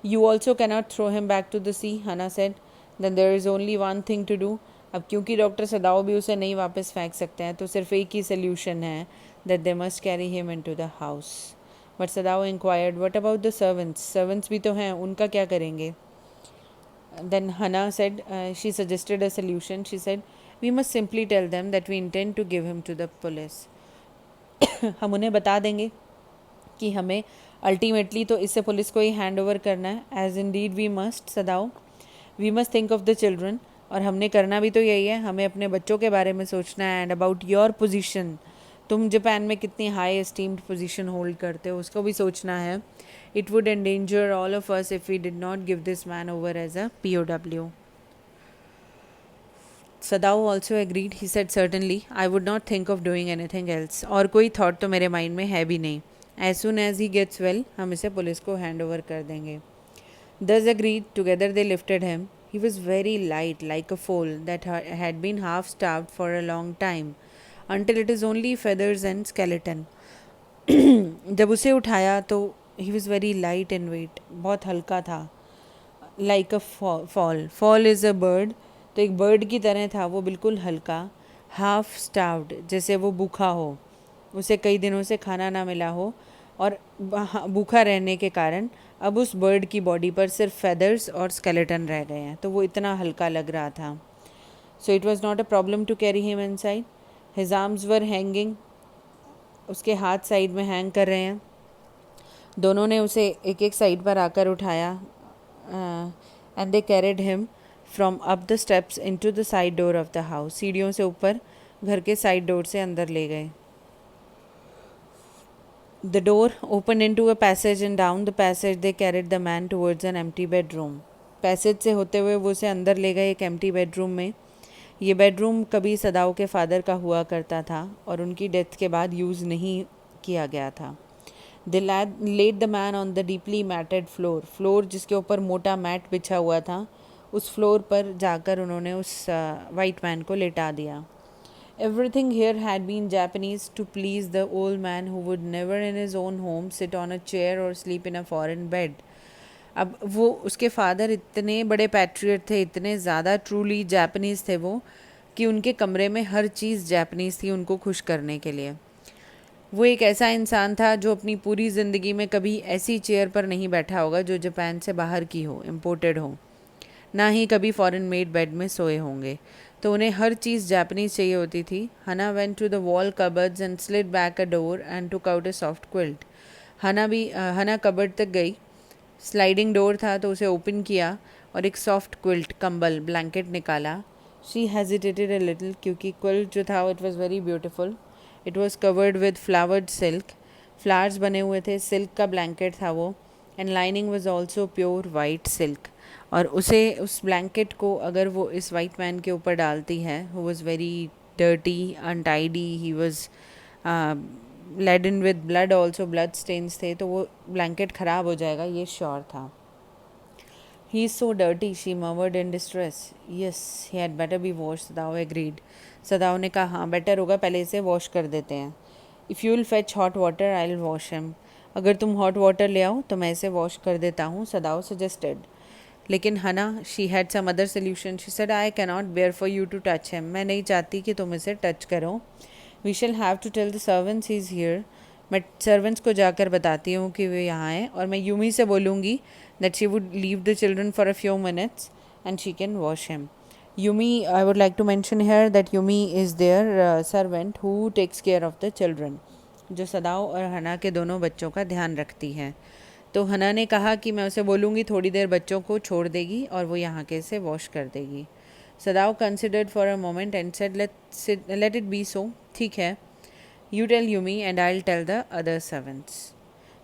You also cannot throw him back to the sea, Hana said. Then there is only one thing to do. अब क्योंकि डॉक्टर सदाओ भी उसे नहीं वापस फेंक सकते हैं, तो सिर्फ एक ही सोल्यूशन है, that they must carry him into the house. But Sadao inquired, what about the servants, servants भी तो हैं, उनका क्या करेंगे. Then Hannah said, she suggested a solution. She said, we must simply tell them that we intend to give him to the police. हम उन्हें बता देंगे कि हमें अल्टीमेटली तो इसे पुलिस को ही हैंड ओवर करना है. As indeed we must, Sadao, we must think of the children. और हमने करना भी तो यही है, हमें अपने बच्चों के बारे में सोचना है. एंड अबाउट योर पोजीशन, तुम जापान में कितनी हाई एस्टीम्ड पोजीशन होल्ड करते हो, उसको भी सोचना है. It would endanger all of us if we did not give this man over as a POW. Sadao also agreed. He said, certainly, I would not think of doing anything else. और कोई thought तो मेरे mind में है भी नहीं. As soon as he gets well, हम इसे पुलिस को hand over कर देंगे. Thus agreed, together they lifted him. He was very light, like a foal that had been half starved for a long time, until it is only feathers and skeleton. जब उसे उठाया तो he was very light in weight, बहुत हल्का था. like a fall is a bird, तो एक bird की तरह था वो, बिल्कुल हल्का. half starved, जैसे वो भूखा हो, उसे कई दिनों से खाना ना मिला हो, और भूखा रहने के कारण अब उस बर्ड की बॉडी पर सिर्फ फेदर्स और स्केलेटन रह गए हैं, तो वो इतना हल्का लग रहा था. So it was not a problem to carry him inside. His arms were hanging, उसके हाथ साइड में हैंग कर रहे हैं. दोनों ने उसे एक एक साइड पर आकर उठाया. And they carried him from up the steps into the side door of the house. सीढ़ियों से ऊपर घर के साइड डोर से अंदर ले गए. The door open into a passage and down the passage they carried the man towards an empty bedroom. Passage से होते हुए वो उसे अंदर ले गए एक एम्प्टी बेडरूम में. ये बेडरूम कभी सदाओ के फादर का हुआ करता था और उनकी डेथ के बाद यूज़ नहीं किया गया था. They laid the man on the deeply matted floor. Floor जिसके ऊपर मोटा मैट बिछा हुआ था, उस फ्लोर पर जाकर उन्होंने उस वाइट मैन को लेटा दिया. Everything here had been Japanese to please the old man who would never in his own home sit on a chair or sleep in a foreign bed. अब वो उसके फादर इतने बड़े पैट्रियट थे, इतने ज़्यादा ट्रूली जापानीज़ थे वो, कि उनके कमरे में हर चीज़ जापानीज़ थी उनको खुश करने के लिए। वो एक ऐसा इंसान था जो अपनी पूरी ज़िंदगी में कभी ऐसी चेयर पर नहीं बैठा होगा जो जापान से बाहर की हो, इम्पोर्टेड हो, ना ही कभी फॉरेन मेड बेड में सोए होंगे। तो उन्हें हर चीज़ जापानीज़ चाहिए होती थी। Hana went to the wall cupboards and slid back a door and took out a soft quilt. Hana cupboard तक गई, स्लाइडिंग डोर था तो उसे ओपन किया और एक सॉफ्ट क्विल्ट, कंबल, ब्लैंकेट निकाला। शी हेजिटेटेड अ लिटिल क्योंकि क्विल्ट जो था it was very beautiful. It was covered with flowered silk, flowers बने हुए थे, सिल्क का ब्लैंकेट था वो, and lining was also pure white silk. और उसे उस ब्लैंकेट को अगर वो इस वाइट मैन के ऊपर डालती है, who was very dirty, untidy, he was laden with blood, also blood stains थे, तो वो ब्लैंकेट ख़राब हो जाएगा, ये श्योर था। He is so dirty, she murmured in distress. Yes, he had better be washed, Sadao agreed. सदाव ने कहा हाँ बेटर होगा, पहले इसे वॉश कर देते हैं। If you will fetch hot water I will wash him. अगर तुम हॉट वाटर ले आओ तो मैं इसे वॉश कर देता हूँ, सदाव सजेस्टेड। लेकिन Hana, she had some other solution. She said I can not bear for you to touch him. मैं नहीं चाहती कि तुम इसे टच करो। We shall have to tell the servants he is here. मैं सर्वेंट्स को जाकर बताती हूँ कि वे यहाँ हैं, और मैं यूमी से बोलूँगी that she would leave the children for a few minutes and she can wash him. Yumi, I would like to mention here that Yumi is their servant who takes care of the children, जो सदाओ और हना के दोनों बच्चों का ध्यान रखती है। तो हना ने कहा कि मैं उसे बोलूँगी थोड़ी देर बच्चों को छोड़ देगी और वो यहाँ के से वॉश कर देगी। Sadao considered for a moment and said let it be so. ठीक है, you tell Yumi and I will tell the other servants.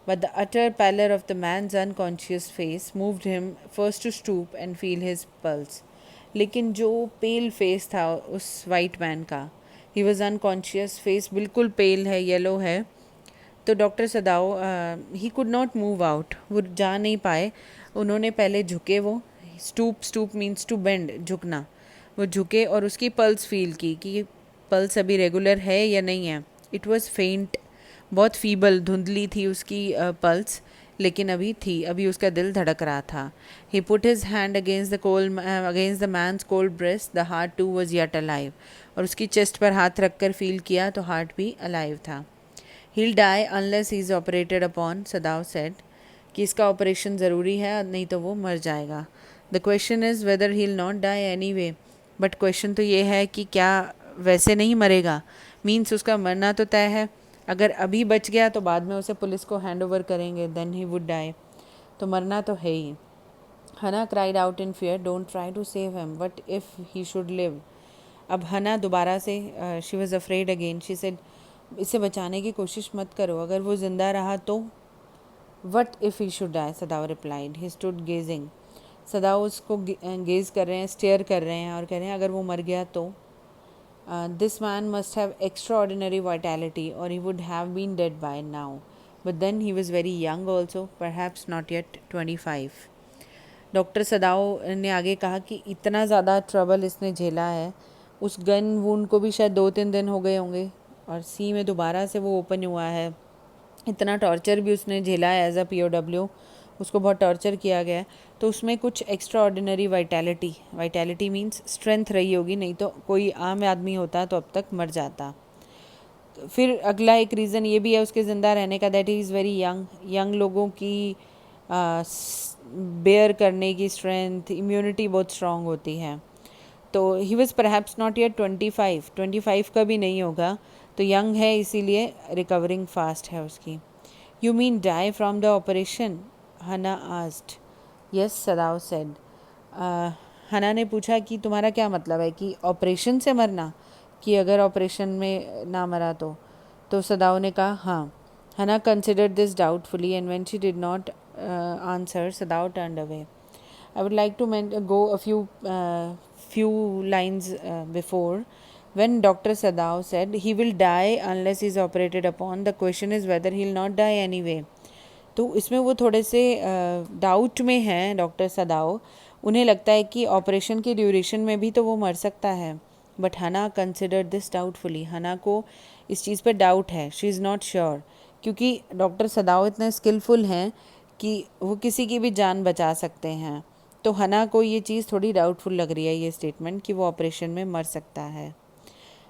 But the utter pallor of the man's unconscious face moved him first to stoop and feel his pulse. लेकिन जो pale face था उस white man का, he was unconscious, face बिल्कुल पेल है, yellow है, तो doctor Sadao he could not move out, वो जा नहीं पाए। उन्होंने पहले झुके, वो स्टूप मीन्स टू बेंड, झुकना, वो झुके और उसकी पल्स फील की कि पल्स अभी रेगुलर है या नहीं है। इट वॉज फेंट, बहुत फीबल, धुंधली थी उसकी पल्स, लेकिन अभी थी, अभी उसका दिल धड़क रहा था। He put his hand against the man's cold breast, the heart too was yet alive. और उसकी चेस्ट पर हाथ रख कर फील किया तो हार्ट भी अलाइव था। He'll die unless he is operated upon, सदाव said, कि इसका ऑपरेशन ज़रूरी है, नहीं तो वो मर जाएगा। The question is whether he'll not die anyway, but question तो ये है कि क्या वैसे नहीं मरेगा, मीन्स उसका मरना तो तय है। अगर अभी बच गया तो बाद में उसे पुलिस को हैंड ओवर करेंगे, देन ही वुड डाई, तो मरना तो है ही। Hana cried out in fear, don't try to save him, what if he should live. अब हना दोबारा से, she was afraid again, she said इसे बचाने की कोशिश मत करो, अगर वो ज़िंदा रहा तो। What if he should die, Sadao replied. He stood gazing, Sadao उसको गेज कर रहे हैं, स्टेयर कर रहे हैं और कह रहे हैं अगर वो मर गया तो। This man must have extraordinary vitality और he would have been dead by now, but then he was very young also, perhaps not yet 25। Doctor Sadao ने आगे कहा कि इतना ज़्यादा ट्रबल इसने झेला है, उस गन वूंड को भी शायद 2-3 दिन हो गए होंगे, और सी में दोबारा से वो ओपन हुआ है, इतना टॉर्चर भी उसने झेला है एज अ POW, उसको बहुत टॉर्चर किया गया है, तो उसमें कुछ extra ordinary vitality means strength रही होगी, नहीं तो कोई आम आदमी होता तो अब तक मर जाता। फिर अगला एक रीज़न ये भी है उसके ज़िंदा रहने का, that he is very young लोगों की बेयर करने की स्ट्रेंथ, इम्यूनिटी बहुत स्ट्रॉन्ग होती है। तो he was perhaps not yet 25 का भी नहीं होगा, तो यंग है इसीलिए रिकवरिंग फास्ट है उसकी। You mean die from the operation, Hana asked. Yes, Sadao said. Hana ने पूछा कि तुम्हारा क्या मतलब है, कि ऑपरेशन से मरना, कि अगर ऑपरेशन में ना मरा तो सदाव ने कहा हाँ। हना considered this doubtfully and when she did not answer, सदाव turned away. I would like to go a few lines before, when Dr. Sadao said he will die unless he is operated upon. The question is whether he will not die anyway. तो इसमें वो थोड़े से doubt में हैं doctor सदाओ। उन्हें लगता है कि ऑपरेशन की ड्यूरेशन में भी तो वो मर सकता है, बट हना कंसिडर दिस डाउटफुली. हना को इस चीज़ पर डाउट है. शी इज़ नॉट श्योर, क्योंकि डॉक्टर सदाओ इतने स्किलफुल हैं कि वो किसी की भी जान बचा सकते हैं. तो हना को ये चीज़ थोड़ी डाउटफुल लग रही है, ये स्टेटमेंट, कि वो ऑपरेशन में मर सकता है.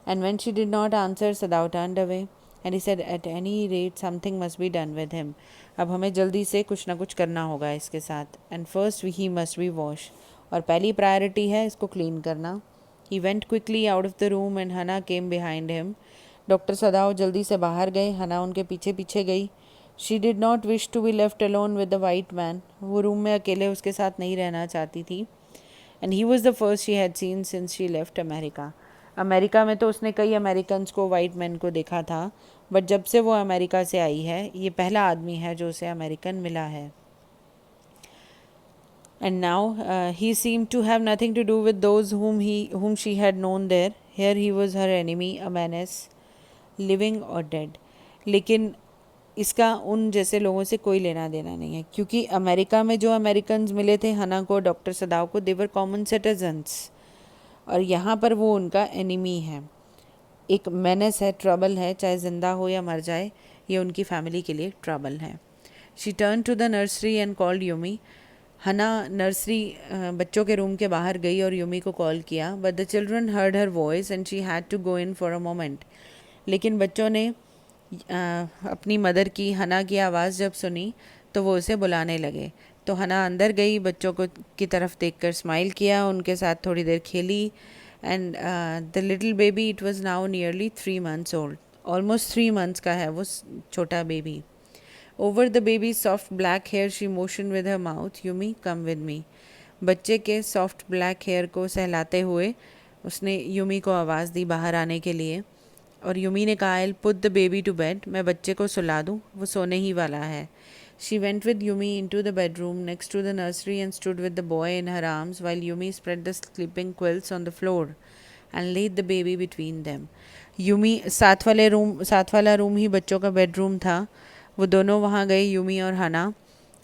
And when she did not answer, Sadao turned away and he said at any rate something must be done with him. अब हमें जल्दी से कुछ ना कुछ करना होगा इसके साथ. And first he must be wash, और पहली प्रायोरिटी है इसको क्लीन करना. He went quickly out of the room and Hana came behind him. Doctor Sadao जल्दी से बाहर गए, हना उनके पीछे पीछे गई. She did not wish to be left alone with the white man. वो रूम में अकेले उसके साथ नहीं रहना चाहती थी. And he was the first she had scene since she left America. America में तो उसने कई अमेरिकन्स को, वाइट मैन को देखा था, बट जब से वो अमेरिका से आई है, ये पहला आदमी है जो उसे अमेरिकन मिला है. And now he seemed to have nothing to do with those whom she had known there. Here he was her enemy, a menace, living or dead. लेकिन इसका उन जैसे लोगों से कोई लेना देना नहीं है, क्योंकि अमेरिका में जो अमेरिकन्स मिले थे हना को, डॉक्टर सदाओ को, देवर कॉमन सिटीजन्स, और यहाँ पर वो उनका एनिमी है, एक मेनेस है, ट्रबल है. चाहे ज़िंदा हो या मर जाए, ये उनकी फैमिली के लिए ट्रबल है. She turn to the nursery and called Yumi. Hana nursery बच्चों के रूम के बाहर गई और यूमी को कॉल किया. But the children heard her voice and she had to go in for a moment. लेकिन बच्चों ने अपनी मदर की, हना की आवाज़ जब सुनी तो वो उसे बुलाने लगे. तो हना अंदर गई, बच्चों को की तरफ देखकर स्माइल किया, उनके साथ थोड़ी देर खेली. And the little baby, it was now nearly 3 months old. Almost 3 months का है वो छोटा baby. Over the baby's soft black hair she motioned with her mouth, Yumi, come with me. बच्चे के सॉफ्ट ब्लैक हेयर को सहलाते हुए उसने Yumi को आवाज़ दी बाहर आने के लिए. और यूमी ने कहा, I'll put the baby to bed. मैं बच्चे को सुला दूँ, वो सोने ही वाला है. She went with Yumi into the bedroom next to the nursery and stood with the boy in her arms while Yumi spread the sleeping quilts on the floor and laid the baby between them. Yumi साथ वाला room ही बच्चों का bedroom था. वो दोनों वहाँ गए, Yumi और हना.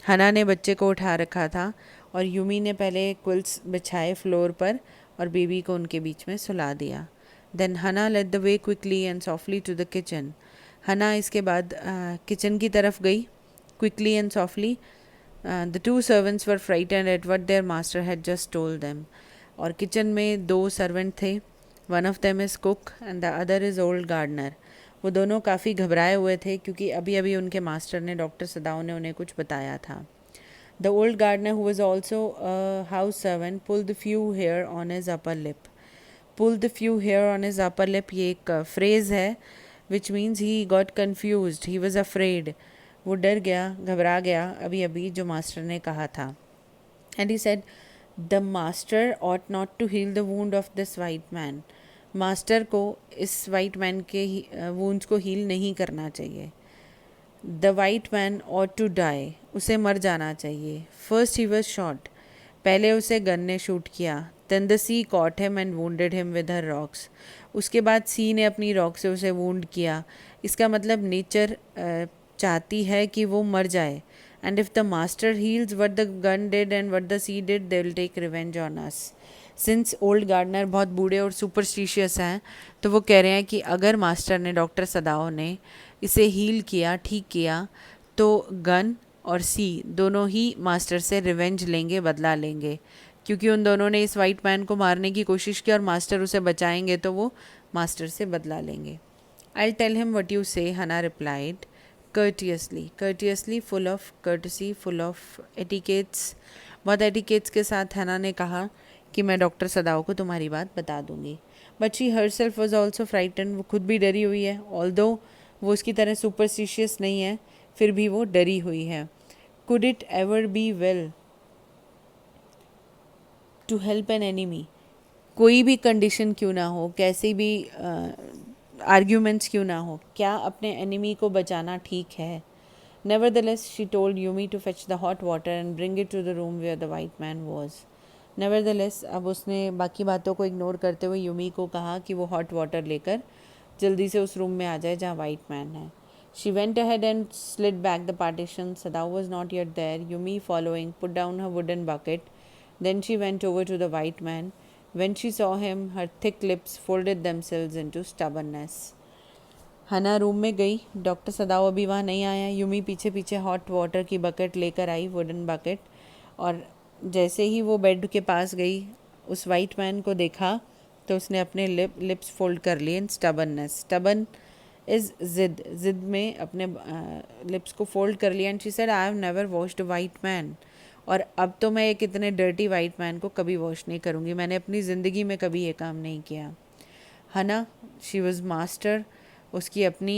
हना ने बच्चे को उठा रखा था और यूमी ने पहले क्विल्ट्स बिछाए फ्लोर पर और बेबी को उनके बीच में सुला दिया. Then Hana led the way quickly and softly to the kitchen. Hana इसके बाद किचन की तरफ गई, quickly and softly. The 2 servants were frightened at what their master had just told them. और किचन में 2 सर्वेंट थे. One of them is cook and the other is old gardener. वो दोनों काफ़ी घबराए हुए थे क्योंकि अभी अभी उनके मास्टर ने, डॉक्टर सदाओ ने, उन्हें कुछ बताया था. The old gardener, who was also house servant, pulled the few hair on his upper lip. Pull the few hair on his upper lip, ये एक फ्रेज़ है which means he got confused, he was afraid. वो डर गया, घबरा गया अभी अभी जो मास्टर ने कहा था. And he said, the master ought not to heal the wound of this white man. Master को इस वाइट मैन के वूंड्स को हील नहीं करना चाहिए. The white man ought to die, उसे मर जाना चाहिए. फर्स्ट ही वॉज शॉट, पहले उसे गन ने शूट किया. Then the sea caught him and wounded him with her rocks. उसके बाद सी ने अपनी रॉक से उसे वुंड किया. इसका मतलब नेचर चाहती है कि वो मर जाए. And if the master heals what the gun did and what the sea did, they will take revenge on us. Since old gardener बहुत बूढ़े और सुपरस्टिशियस हैं, तो वो कह रहे हैं कि अगर मास्टर ने, डॉक्टर सदाओ ने इसे हील किया, ठीक किया, तो गन और सी दोनों ही मास्टर से रिवेंज लेंगे, बदला लेंगे, क्योंकि उन दोनों ने इस वाइट मैन को मारने की कोशिश की और मास्टर उसे बचाएंगे तो वो मास्टर से बदला लेंगे. I tell him what you say, Hana replied courteously, full of courtesy, full of etiquettes. बहुत एटिकेट्स के साथ हना ने कहा कि मैं डॉक्टर सदाओ को तुम्हारी बात बता दूंगी. But she herself was also frighten, वो खुद भी डरी हुई है. ऑल्दो वो उसकी तरह सुपरस्टिशियस नहीं है, फिर भी वो डरी हुई है. Could it ever be well to help an enemy. कोई भी कंडीशन क्यों ना हो, कैसी भी आर्ग्यूमेंट्स क्यों ना हो, क्या अपने एनिमी को बचाना ठीक है. Nevertheless she told Yumi to fetch the hot water and bring it to the room where the white man was. Nevertheless अब उसने बाकी बातों को इग्नोर करते हुए यूमी को कहा कि वो हॉट वाटर लेकर जल्दी से उस रूम में आ जाए जहाँ वाइट मैन है. She went ahead and slid back the partition. Sadao was not yet there. Yumi following put down her wooden bucket. Then she went over to the white man. When she saw him, her thick lips folded themselves into stubbornness. हना room में गई. Doctor सदाओ अभी वहाँ नहीं आया. Yumi पीछे पीछे hot water की बकेट लेकर आई, वुडन बकेट, और जैसे ही वो बेड के पास गई, उस वाइट मैन को देखा तो उसने अपने लिप्स फोल्ड कर लिए इन स्टबर्ननेस. स्टबर्न इज़ जिद में अपने लिप्स को फोल्ड कर लिया. And she said, I have never washed a white man. और अब तो मैं एक इतने डर्टी वाइट मैन को कभी वॉश नहीं करूँगी. मैंने अपनी ज़िंदगी में कभी ये काम नहीं किया. हना, शी वॉज मास्टर. उसकी अपनी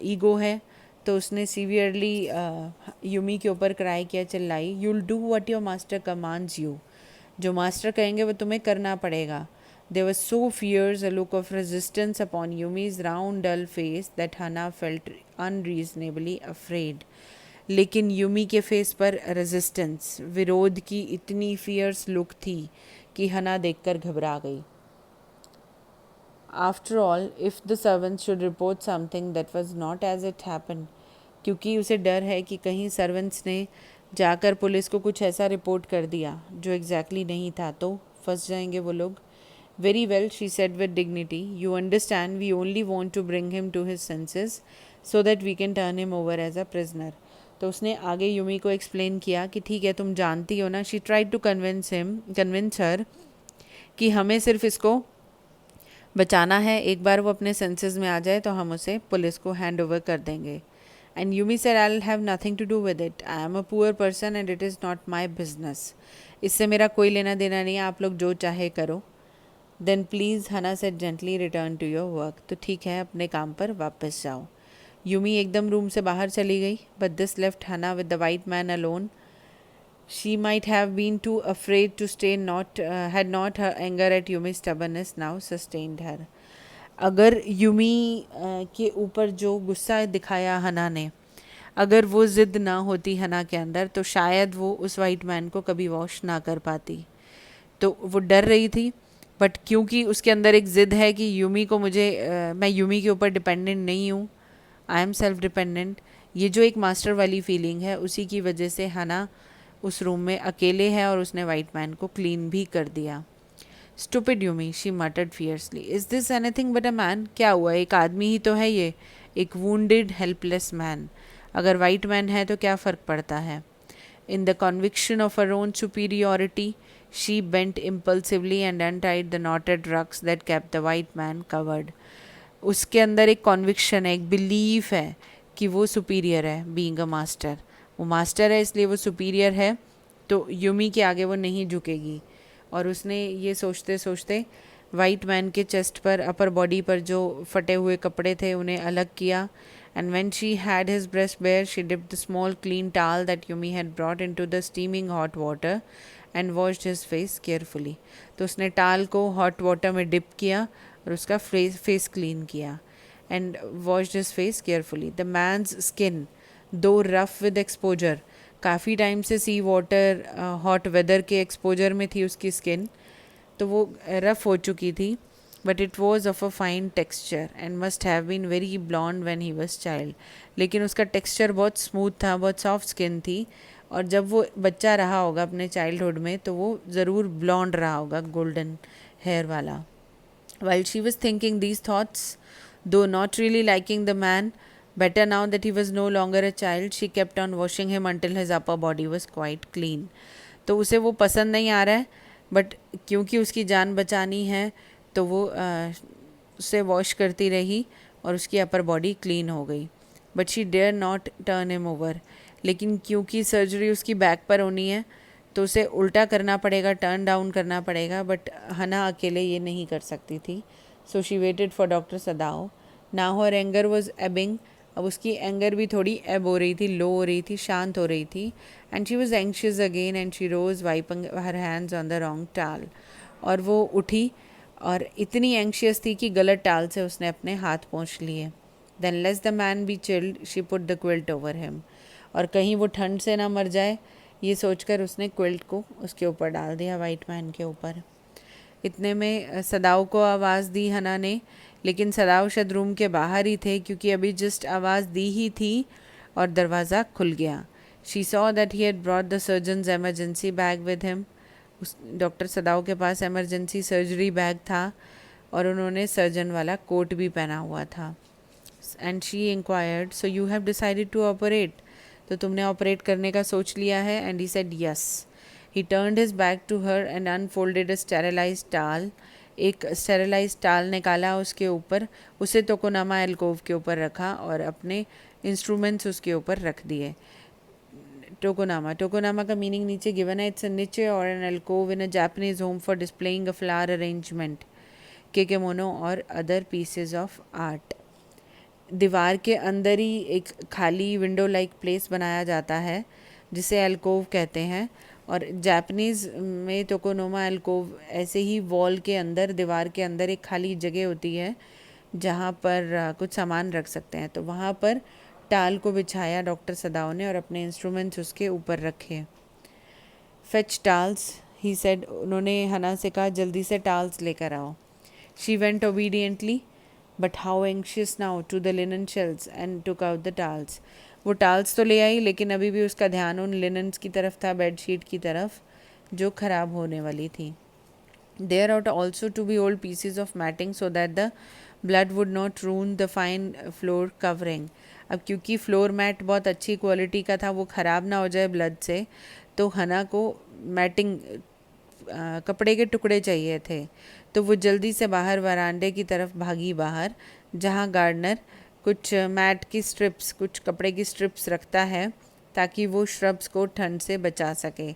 ईगो है, तो उसने सीवियरली यूमी के ऊपर क्राई किया, चिल्लाई, you'll do what your master commands you. जो मास्टर कहेंगे वो तुम्हें करना पड़ेगा. There was so fierce a look of resistance upon Yumi's round dull face that Hana felt unreasonably afraid. लेकिन यूमी के फेस पर रेजिस्टेंस, विरोध की इतनी फियर्स लुक थी कि हना देखकर घबरा गई. After all, if the servants should report something that was not as it happen, क्योंकि उसे डर है कि कहीं सर्वेंट्स ने जाकर पुलिस को कुछ ऐसा रिपोर्ट कर दिया जो एग्जैक्टली नहीं था, तो फंस जाएंगे वो लोग. Very well, she said with dignity. You understand, we only want to bring him to his senses so that we can turn him over as a prisoner. तो उसने आगे यूमी को एक्सप्लेन किया कि ठीक है, तुम जानती हो ना. She tried to convince her कि हमें सिर्फ इसको बचाना है. एक बार वो अपने सेंसेस में आ जाए तो हम उसे पुलिस को हैंड ओवर कर देंगे. And Yumi said, I will have nothing to do with it. I am a poor person and it is not my business. इससे मेरा कोई लेना देना नहीं है. आप लोग जो चाहे करो. Then please, Hana said gently, return to your work. तो ठीक है, अपने काम पर वापस जाओ. यूमी एकदम रूम से बाहर चली गई. But this left Hana with the white man alone. She might have been too afraid to stay, had not her anger at Yumi's stubbornness now sustained her. अगर यूमी के ऊपर जो गुस्सा दिखाया हना ने, अगर वो ज़िद ना होती हना के अंदर, तो शायद वो उस वाइट मैन को कभी वॉश ना कर पाती. तो वो डर रही थी, बट क्योंकि उसके अंदर एक ज़िद है कि यूमी को मैं यूमी के ऊपर डिपेंडेंट नहीं हूँ, आई एम सेल्फ डिपेंडेंट, ये जो एक मास्टर वाली फीलिंग है, उसी की वजह से हना उस रूम में अकेले है और उसने वाइट मैन को क्लीन भी कर दिया. Stupid Yumi, she मटर्ड fiercely. Is this anything but a man? क्या हुआ, एक आदमी ही तो है ये, एक वूंडेड हेल्पलेस मैन. अगर वाइट मैन है तो क्या फ़र्क पड़ता है. In the conviction of her own superiority, she bent impulsively and untied the knotted rugs that kept the white man covered. उसके अंदर एक कॉन्विक्शन है, एक बिलीफ है कि वो सुपीरियर है. बीइंग अ मास्टर, वो मास्टर है इसलिए वो सुपीरियर है, तो यूमी के आगे वो नहीं झुकेगी. और उसने ये सोचते सोचते वाइट मैन के चेस्ट पर, अपर बॉडी पर जो फटे हुए कपड़े थे उन्हें अलग किया. And when she had his breast bare, she dipped the small clean towel that Yumi had brought into the steaming hot water and washed his face carefully. तो उसने टाल को हॉट वाटर में डिप किया और उसका फेस क्लीन किया. And washed his face carefully. The man's skin, though rough with exposure, काफ़ी टाइम से सी वाटर, हॉट वेदर के एक्सपोजर में थी उसकी स्किन, तो वो रफ़ हो चुकी थी. But it was of a fine texture and must have been very blond when he was child. लेकिन उसका टेक्सचर बहुत स्मूथ था, बहुत सॉफ्ट स्किन थी, और जब वो बच्चा रहा होगा अपने चाइल्डहुड में तो वो ज़रूर ब्लॉन्ड रहा होगा, गोल्डन हेयर वाला. While she was thinking these thoughts, though not really liking the man better now that he was no longer a child, she kept on washing him until his upper body was quite clean. तो उसे वो पसंद नहीं आ रहा है, but क्योंकि उसकी जान बचानी है तो वो उसे वॉश करती रही और उसकी अपर बॉडी क्लीन हो गई. But she dare not turn him over. लेकिन क्योंकि सर्जरी उसकी बैक पर होनी है तो उसे उल्टा करना पड़ेगा, टर्न डाउन करना पड़ेगा. बट हना अकेले ये नहीं कर सकती थी. So she waited for doctor Sadao. Now her anger was Ebbing. अब उसकी एंगर भी थोड़ी एब हो रही थी, लो हो रही थी, शांत हो रही थी. And she was anxious again and she rose wiping her hands on the wrong towel. और वो उठी और इतनी एंक्शियस थी कि गलत टाल से उसने अपने हाथ पोंछ लिए. Than less the man B chilled, she put the quilt over him. और कहीं वो ठंड से ना मर जाए ये सोचकर उसने क्विल्ट को उसके ऊपर डाल दिया, वाइट मैन के ऊपर. इतने में सदाओ को आवाज़ दी हना ने, लेकिन सदाओ शायद रूम के बाहर ही थे क्योंकि अभी जस्ट आवाज़ दी ही थी और दरवाज़ा खुल गया. She saw that he had brought the surgeons emergency bag with him. उस डॉक्टर सदाओ के पास एमरजेंसी सर्जरी बैग था और उन्होंने सर्जन वाला कोट भी पहना हुआ था. And she inquired, so you have decided to operate, तो तुमने ऑपरेट करने का सोच लिया है. And he said yes. He turned his back to her and unfolded a sterilised towel. एक स्टेरिलाइज्ड टाल निकाला उसके ऊपर, उसे टोकोनामा एल्कोव के ऊपर रखा और अपने इंस्ट्रूमेंट्स उसके ऊपर रख दिए. टोकोनामा का मीनिंग नीचे गिवन है. इट्स अ निचे और an alcove in a Japanese home for displaying a flower arrangement, kakemono और अदर पीसेज ऑफ आर्ट. दीवार के अंदर ही एक खाली विंडो लाइक प्लेस बनाया जाता है जिसे एल्कोव कहते हैं. और जापानीज़ में टोकोनामा एल्कोव ऐसे ही वॉल के अंदर, दीवार के अंदर एक खाली जगह होती है जहाँ पर कुछ सामान रख सकते हैं. तो वहाँ पर टाल को बिछाया डॉक्टर सदाओ ने और अपने इंस्ट्रूमेंट्स उसके ऊपर रखे. Fetch towels, he said. उन्होंने हना से कहा जल्दी से टाल्स लेकर आओ. She went obediently but how anxious now to the linen shelves and took out the towels. वो टाल्स तो ले आई लेकिन अभी भी उसका ध्यान उन लिनन्स की तरफ था, बेडशीट की तरफ जो ख़राब होने वाली थी. There ought also to be old pieces of matting so that the blood would not ruin the fine floor covering. अब क्योंकि फ्लोर मैट बहुत अच्छी क्वालिटी का था, वो ख़राब ना हो जाए ब्लड से, तो हना को मैटिंग कपड़े के टुकड़े चाहिए थे. तो वो जल्दी से बाहर वरांडे की तरफ भागी बाहर, जहाँ गार्डनर कुछ मैट की स्ट्रिप्स, कुछ कपड़े की स्ट्रिप्स रखता है ताकि वो श्रब्स को ठंड से बचा सके.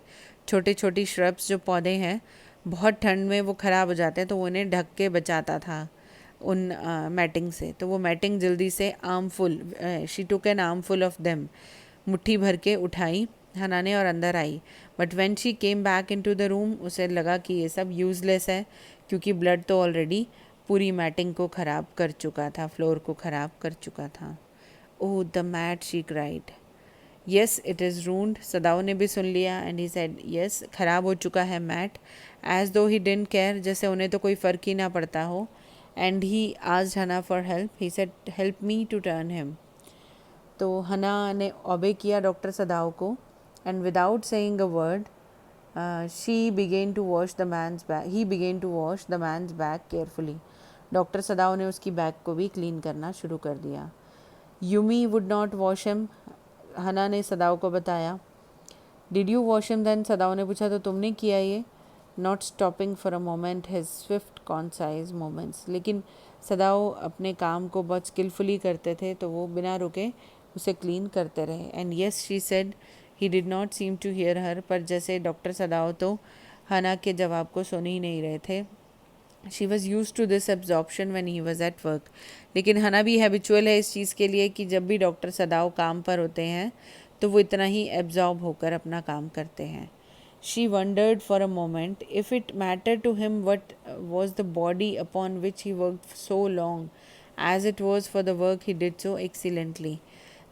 छोटी छोटी श्रब्स जो पौधे हैं बहुत ठंड में वो ख़राब हो जाते हैं, तो वो उन्हें ढक के बचाता था उन मैटिंग से. तो वो मैटिंग जल्दी से armful, she took an armful of them, मुट्ठी भर के उठाई हना ने और अंदर आई. But when she came back into the room, उसे लगा कि ये सब यूज़लेस है क्योंकि ब्लड तो ऑलरेडी पूरी मैटिंग को ख़राब कर चुका था, फ्लोर को ख़राब कर चुका था. Oh the mat, she cried. Yes it is ruined. Sadao ने भी सुन लिया. एंड ही सेड येस, ख़राब हो चुका है मैट. एज दो ही डिडंट केयर, जैसे उन्हें तो कोई फ़र्क ही ना पड़ता हो. And he asked Hana for help. He said help me to turn him. तो हना ने ओबे किया डॉक्टर सदाओ को. And without saying a word he began to wash the man's back carefully. Doctor Sadao ने उसकी bag को भी clean करना शुरू कर दिया. Yumi would not wash him, Hana ने सदाओ को बताया. Did you wash him then, Sadao ने पूछा तो तुमने किया ये. Not stopping for a moment his swift concise moments. लेकिन सदाओ अपने काम को बहुत स्किलफुली करते थे, तो वो बिना रुके उसे क्लीन करते रहे. And yes she said. He did not seem to hear her, पर जैसे डॉक्टर सदाओ तो हना के जवाब को सुन ही नहीं रहे थे. She was use to this absorption when he was at work. लेकिन हना भी हैबिचुअल है इस चीज़ के लिए कि जब भी डॉक्टर सदाओ काम पर होते हैं तो वो इतना ही एब्जॉर्ब होकर अपना काम करते हैं. She wondered for a moment if it matter to him what was the body upon which he work so long as it was for the work he did so excellently.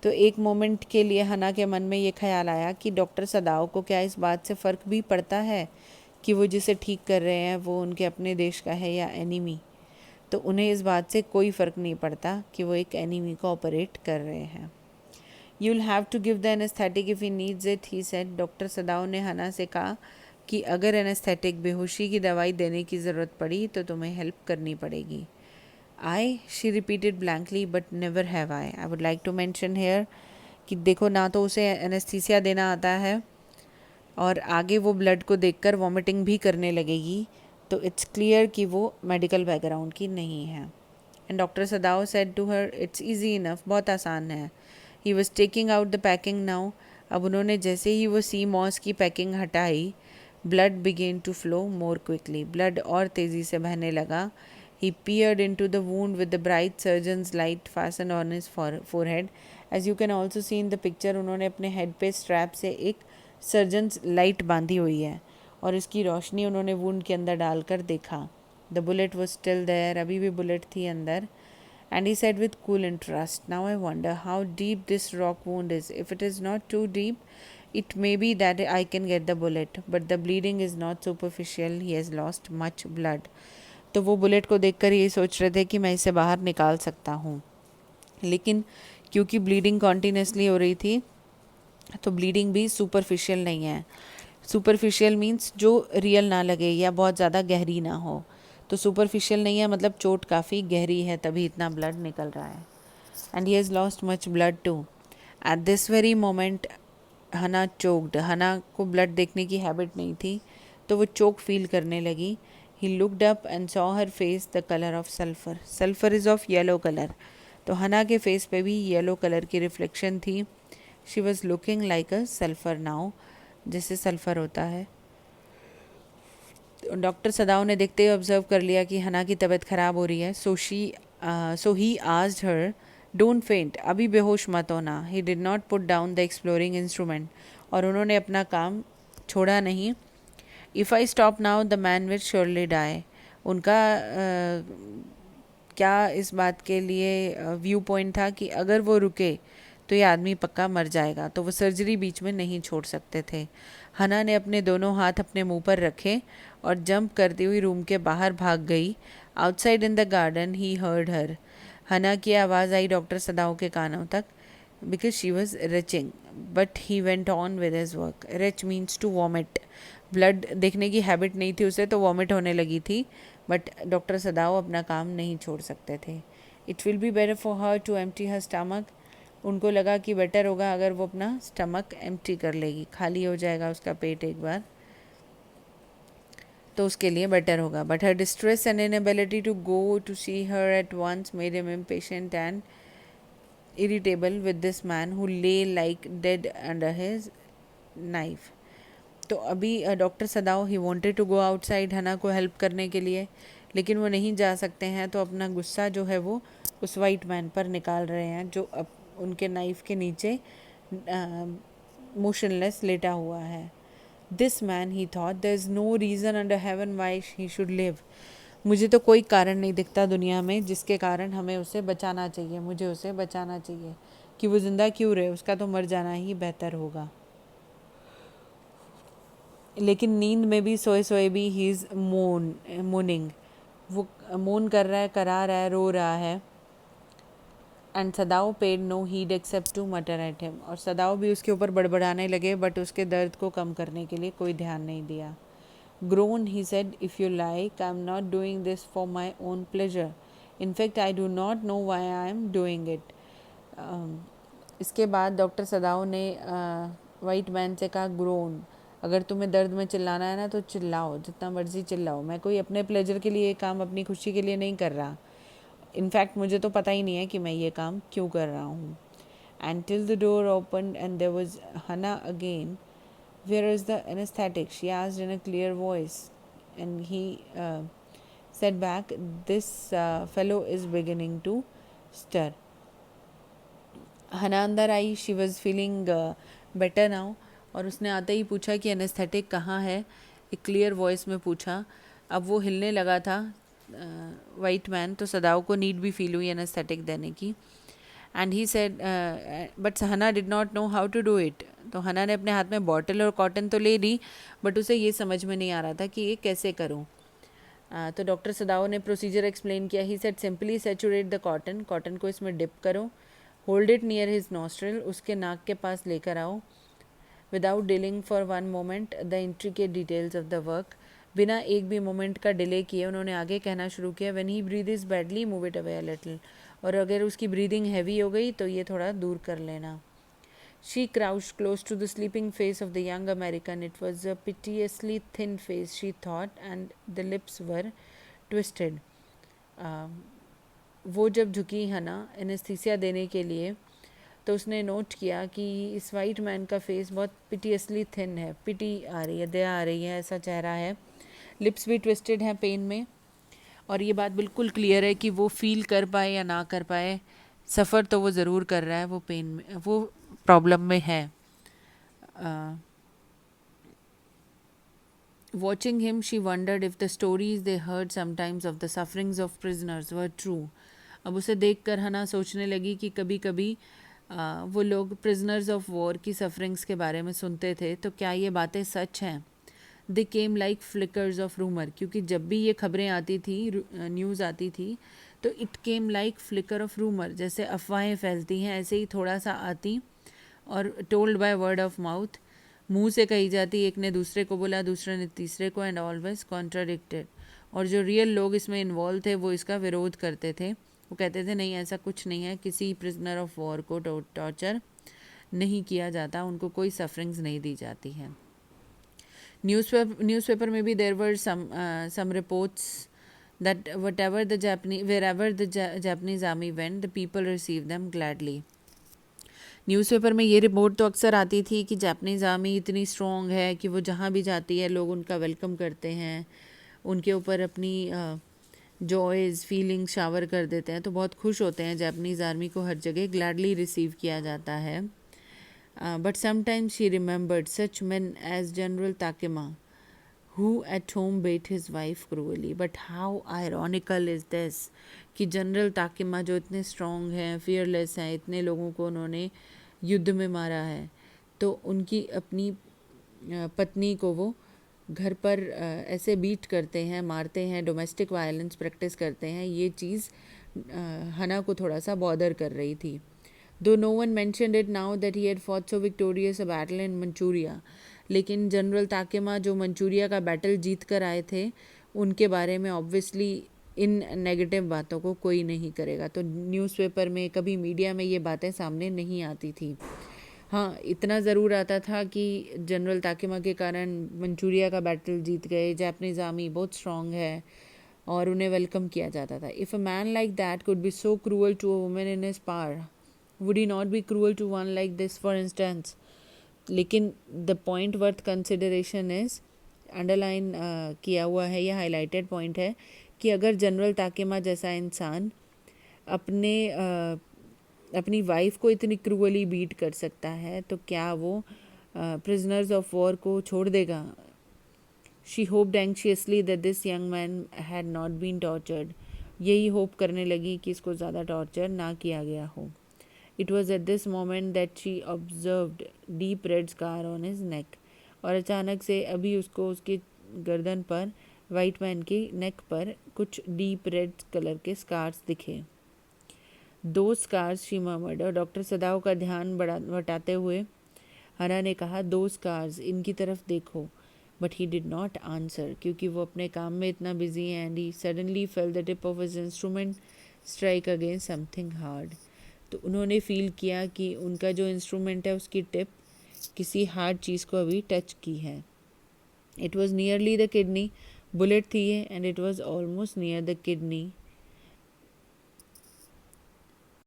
तो एक moment के लिए हना के मन में ये ख्याल आया कि डॉक्टर सदाओ को क्या इस बात से फ़र्क भी पड़ता है कि वो जिसे ठीक कर रहे हैं वो उनके अपने देश का है या एनिमी. तो उन्हें इस बात से कोई फ़र्क नहीं पड़ता कि वो एक एनिमी को ऑपरेट कर रहे हैं. You will have to give the anesthetic if he needs it, he said. Doctor Sadao ने हना से कहा कि अगर एनेस्थेटिक, बेहोशी की दवाई देने की ज़रूरत पड़ी तो तुम्हें हेल्प करनी पड़ेगी. I, she repeated blankly, but never have I. I would like to mention here कि देखो, ना तो उसे एनेस्थीसिया देना आता है और आगे वो ब्लड को देखकर वॉमिटिंग भी करने लगेगी, तो इट्स क्लियर कि वो मेडिकल बैकग्राउंड की नहीं है. And doctor Sadao said to her it's easy enough, बहुत आसान है. He was taking out the packing now. अब उन्होंने जैसे ही वो सी मॉस की पैकिंग हटाई, blood began to flow more quickly. Blood और तेज़ी से बहने लगा. He peered into the wound with the bright surgeon's light fastened on his forehead. As you can also see in the picture, उन्होंने अपने head पे strap से एक सर्जन्स लाइट बांधी हुई है और इसकी रोशनी उन्होंने वुंड के अंदर डालकर देखा. The bullet was still there, अभी भी बुलेट थी अंदर. And he said with cool interest, now I wonder how deep this rock wound is. If it is not too deep, it may be that I can get the bullet, but the bleeding is not superficial. He has lost much blood. तो वो bullet को देखकर ये सोच रहे थे कि मैं इसे बाहर निकाल सकता हूँ, लेकिन क्योंकि ब्लीडिंग कॉन्टीन्यूसली हो रही थी तो ब्लीडिंग भी सुपरफिशियल नहीं है. सुपरफिशियल मीन्स जो रियल ना लगे या बहुत ज़्यादा गहरी ना हो, तो सुपरफिशियल नहीं है मतलब चोट काफ़ी गहरी है तभी इतना ब्लड निकल रहा है। And he has lost much blood too. At this very moment Hana choked. Hana को ब्लड देखने की हैबिट नहीं थी तो वो चोक फील करने लगी। He looked up and saw her face the colour of sulphur. Sulphur is of yellow colour, तो हना के फेस पे भी येलो कलर की रिफ्लेक्शन थी। She was looking like a sulphur now, जैसे सल्फर होता है। डॉक्टर सदाव ने देखते हुए ऑब्जर्व कर लिया कि हना की तबीयत ख़राब हो रही है। सो ही आस्क्ड हर, डोंट फेंट, अभी बेहोश मत होना। He did not put down the exploring instrument, और उन्होंने अपना काम छोड़ा नहीं। If I stop now the man will surely die. उनका क्या इस बात के लिए व्यू पॉइंट था कि अगर वो रुके तो ये आदमी पक्का मर जाएगा, तो वो सर्जरी बीच में नहीं छोड़ सकते थे। हना ने अपने दोनों हाथ अपने मुंह पर रखे और जंप करती हुई रूम के बाहर भाग गई। Outside in the garden he heard her. Hana की आवाज़ आई डॉक्टर सदाओ के कानों तक, because she was retching, but he went on with his work. Retch means to vomit. Blood देखने की हैबिट नहीं थी उसे, तो वॉमिट होने लगी थी, बट डॉक्टर सदाओ अपना काम नहीं छोड़ सकते थे। It will be better for her to empty her stomach. उनको लगा कि बेटर होगा अगर वो अपना स्टमक एम्प्टी कर लेगी, खाली हो जाएगा उसका पेट एक बार, तो उसके लिए बेटर होगा। But her distress and inability to go to see her at once made him impatient and irritable with this man who lay like dead under his knife. तो अभी doctor Sadao he wanted to go outside Hana को help करने के लिए, लेकिन वो नहीं जा सकते हैं, तो अपना गुस्सा जो है वो उस वाइट मैन पर निकाल रहे हैं जो उनके नाइफ के नीचे मोशनलेस लेटा हुआ है। This man he thought, there is no reason under heaven why he should live. मुझे तो कोई कारण नहीं दिखता दुनिया में जिसके कारण हमें उसे बचाना चाहिए, मुझे उसे बचाना चाहिए, कि वो ज़िंदा क्यों रहे, उसका तो मर जाना ही बेहतर होगा। लेकिन नींद में भी सोए सोए भी ही इज़ मोनिंग। वो मोन कर रहा है, करा रहा है, रो रहा है। And Sadao paid no heed except to mutter at him. और सदाओ भी उसके ऊपर बड़बड़ाने लगे, बट उसके दर्द को कम करने के लिए कोई ध्यान नहीं दिया। Grown he said, if you like I am not doing this for my own pleasure, in fact I do not know why I am doing it. इसके बाद डॉक्टर सदाओ ने वाइट मैन से कहा, ग्रोन, अगर तुम्हें दर्द में चिल्लाना है ना तो चिल्लाओ, जितना मर्जी चिल्लाओ, मैं कोई अपने प्लेजर के लिए ये काम अपनी खुशी के लिए नहीं कर रहा। इनफैक्ट मुझे तो पता ही नहीं है कि मैं ये काम क्यों कर रहा हूँ। And till the door open and there was Hana again, where is the anaesthetic, she asked in a clear voice and he said back, this fellow is beginning to stir. Hana अंदर आई, she was feeling better now, और उसने आते ही पूछा कि anaesthetic कहाँ है, एक क्लियर वॉइस में पूछा। अब वो हिलने लगा था वाइट मैन, तो सदाओ को नीड भी फील हुई एनेस्थेटिक देने की। And he said, but Hana did not know how to do it. तो हना ने अपने हाथ में बॉटल और कॉटन तो ले ली, बट उसे ये समझ में नहीं आ रहा था कि ये कैसे करूँ। तो डॉक्टर सदाओ ने प्रोसीजर एक्सप्लेन किया। He said, simply saturate the cotton, cotton को इसमें डिप करो, hold it near his nostril, उसके नाक के पास लेकर आओ। Without dealing for one moment the intricate details of the work, बिना एक भी मोमेंट का डिले किए उन्होंने आगे कहना शुरू किया। When he breathe is badly move it away a little, और अगर उसकी ब्रीदिंग हैवी हो गई तो ये थोड़ा दूर कर लेना। She crouched close to the sleeping face of the young American. It was a piteously thin face, she thought, and the lips were twisted. वो जब झुकी है ना एनेस्थीसिया देने के लिए, तो उसने नोट किया कि इस वाइट मैन का फेस बहुत पिटियसली थिन है, पिटी आ रही है, दया आ रही है, ऐसा चेहरा है। लिप्स भी ट्विस्टेड हैं पेन में, और ये बात बिल्कुल क्लियर है कि वो फील कर पाए या ना कर पाए, सफ़र तो वो ज़रूर कर रहा है, वो पेन में, वो प्रॉब्लम में है। Watching him, she wondered if the stories they heard sometimes of the sufferings of prisoners were true. अब उसे देखकर हना सोचने लगी कि कभी कभी वो लोग प्रिजनर्स ऑफ वॉर की सफरिंग्स के बारे में सुनते थे, तो क्या ये बातें सच हैं। They came like flickers of rumour, क्योंकि जब भी ये खबरें आती थी, न्यूज़ आती थी, तो it came like flicker of rumour, जैसे अफवाहें फैलती हैं ऐसे ही थोड़ा सा आती, और told by word of mouth, मुंह से कही जाती, एक ने दूसरे को बोला, दूसरे ने तीसरे को, एंड ऑलवेज कॉन्ट्राडिक्टेड। और जो रियल लोग इसमें इन्वॉल्व थे वो इसका विरोध करते थे। वो कहते थे नहीं ऐसा कुछ नहीं है, किसी प्रिजनर ऑफ वॉर को टॉर्चर नहीं किया जाता, उनको कोई सफरिंग्स नहीं दी जाती है। न्यूज़पेपर में भी there were some reports that wherever the Japanese army went, the people received them gladly. Newspaper में ये रिपोर्ट तो अक्सर आती थी कि जापानीज़ आर्मी इतनी स्ट्रॉन्ग है कि वो जहाँ भी जाती है लोग उनका वेलकम करते हैं, उनके ऊपर अपनी जॉयज़ फीलिंग शावर कर देते हैं, तो बहुत खुश होते हैं। जापानीज़ आर्मी को हर जगह ग्लैडली रिसीव किया जाता है। But sometimes she remembered such men as general Takema who at home beat his wife cruelly. But how ironical is this कि जनरल ताकिमा जो इतने स्ट्रॉन्ग हैं, फियरलेस हैं, इतने लोगों को उन्होंने युद्ध में मारा है, तो उनकी अपनी पत्नी को वो घर पर ऐसे बीट करते हैं, मारते हैं, डोमेस्टिक वायलेंस प्रैक्टिस करते हैं। ये चीज़ हना को थोड़ा सा बॉदर कर रही थी। Though no one mentioned it now that he had fought so victorious a battle in Manchuria, लेकिन जनरल ताकेमा जो मंचूरिया का बैटल जीत कर आए थे, उनके बारे में ऑब्वियसली इन नेगेटिव बातों को कोई नहीं करेगा। तो न्यूज़पेपर में कभी मीडिया में ये बातें सामने नहीं आती थी। हाँ, इतना ज़रूर आता था कि जनरल ताकेमा के कारण मंचूरिया का बैटल जीत गए, जापानीज़ आर्मी बहुत स्ट्रॉन्ग है, और उन्हें वेलकम किया जाता था। If a man like that could be so cruel to a woman in his power, would he not be cruel to one like this for instance. लेकिन the point worth consideration is, underline किया हुआ है, यह highlighted point है कि अगर general ताकेमा जैसा इंसान अपनी वाइफ को इतनी क्रूअली बीट कर सकता है, तो क्या वो प्रिजनर्स ऑफ वॉर को छोड़ देगा? She hoped anxiously that this young man had not been tortured. यही होप करने लगी कि इसको ज़्यादा टॉर्चर ना किया गया हो। It was at this moment that she observed deep red scar on his neck. और अचानक से अभी उसको उसके गर्दन पर, वाइट मैन की नेक पर कुछ डीप रेड कलर के स्कार्स दिखे। दो स्कार्स शी मर्मर्ड, और डॉक्टर सदाओ का ध्यान बटाते हुए हना ने कहा, दो स्कार्स, इनकी तरफ देखो। But he did not answer, क्योंकि वो अपने काम में इतना बिजी है। And he suddenly fail the tip of his instrument strike against something hard. तो उन्होंने फील किया कि उनका जो इंस्ट्रूमेंट है उसकी टिप किसी हार्ड चीज़ को अभी टच की है। It was nearly the kidney, bullet थी ये, and it was almost near the kidney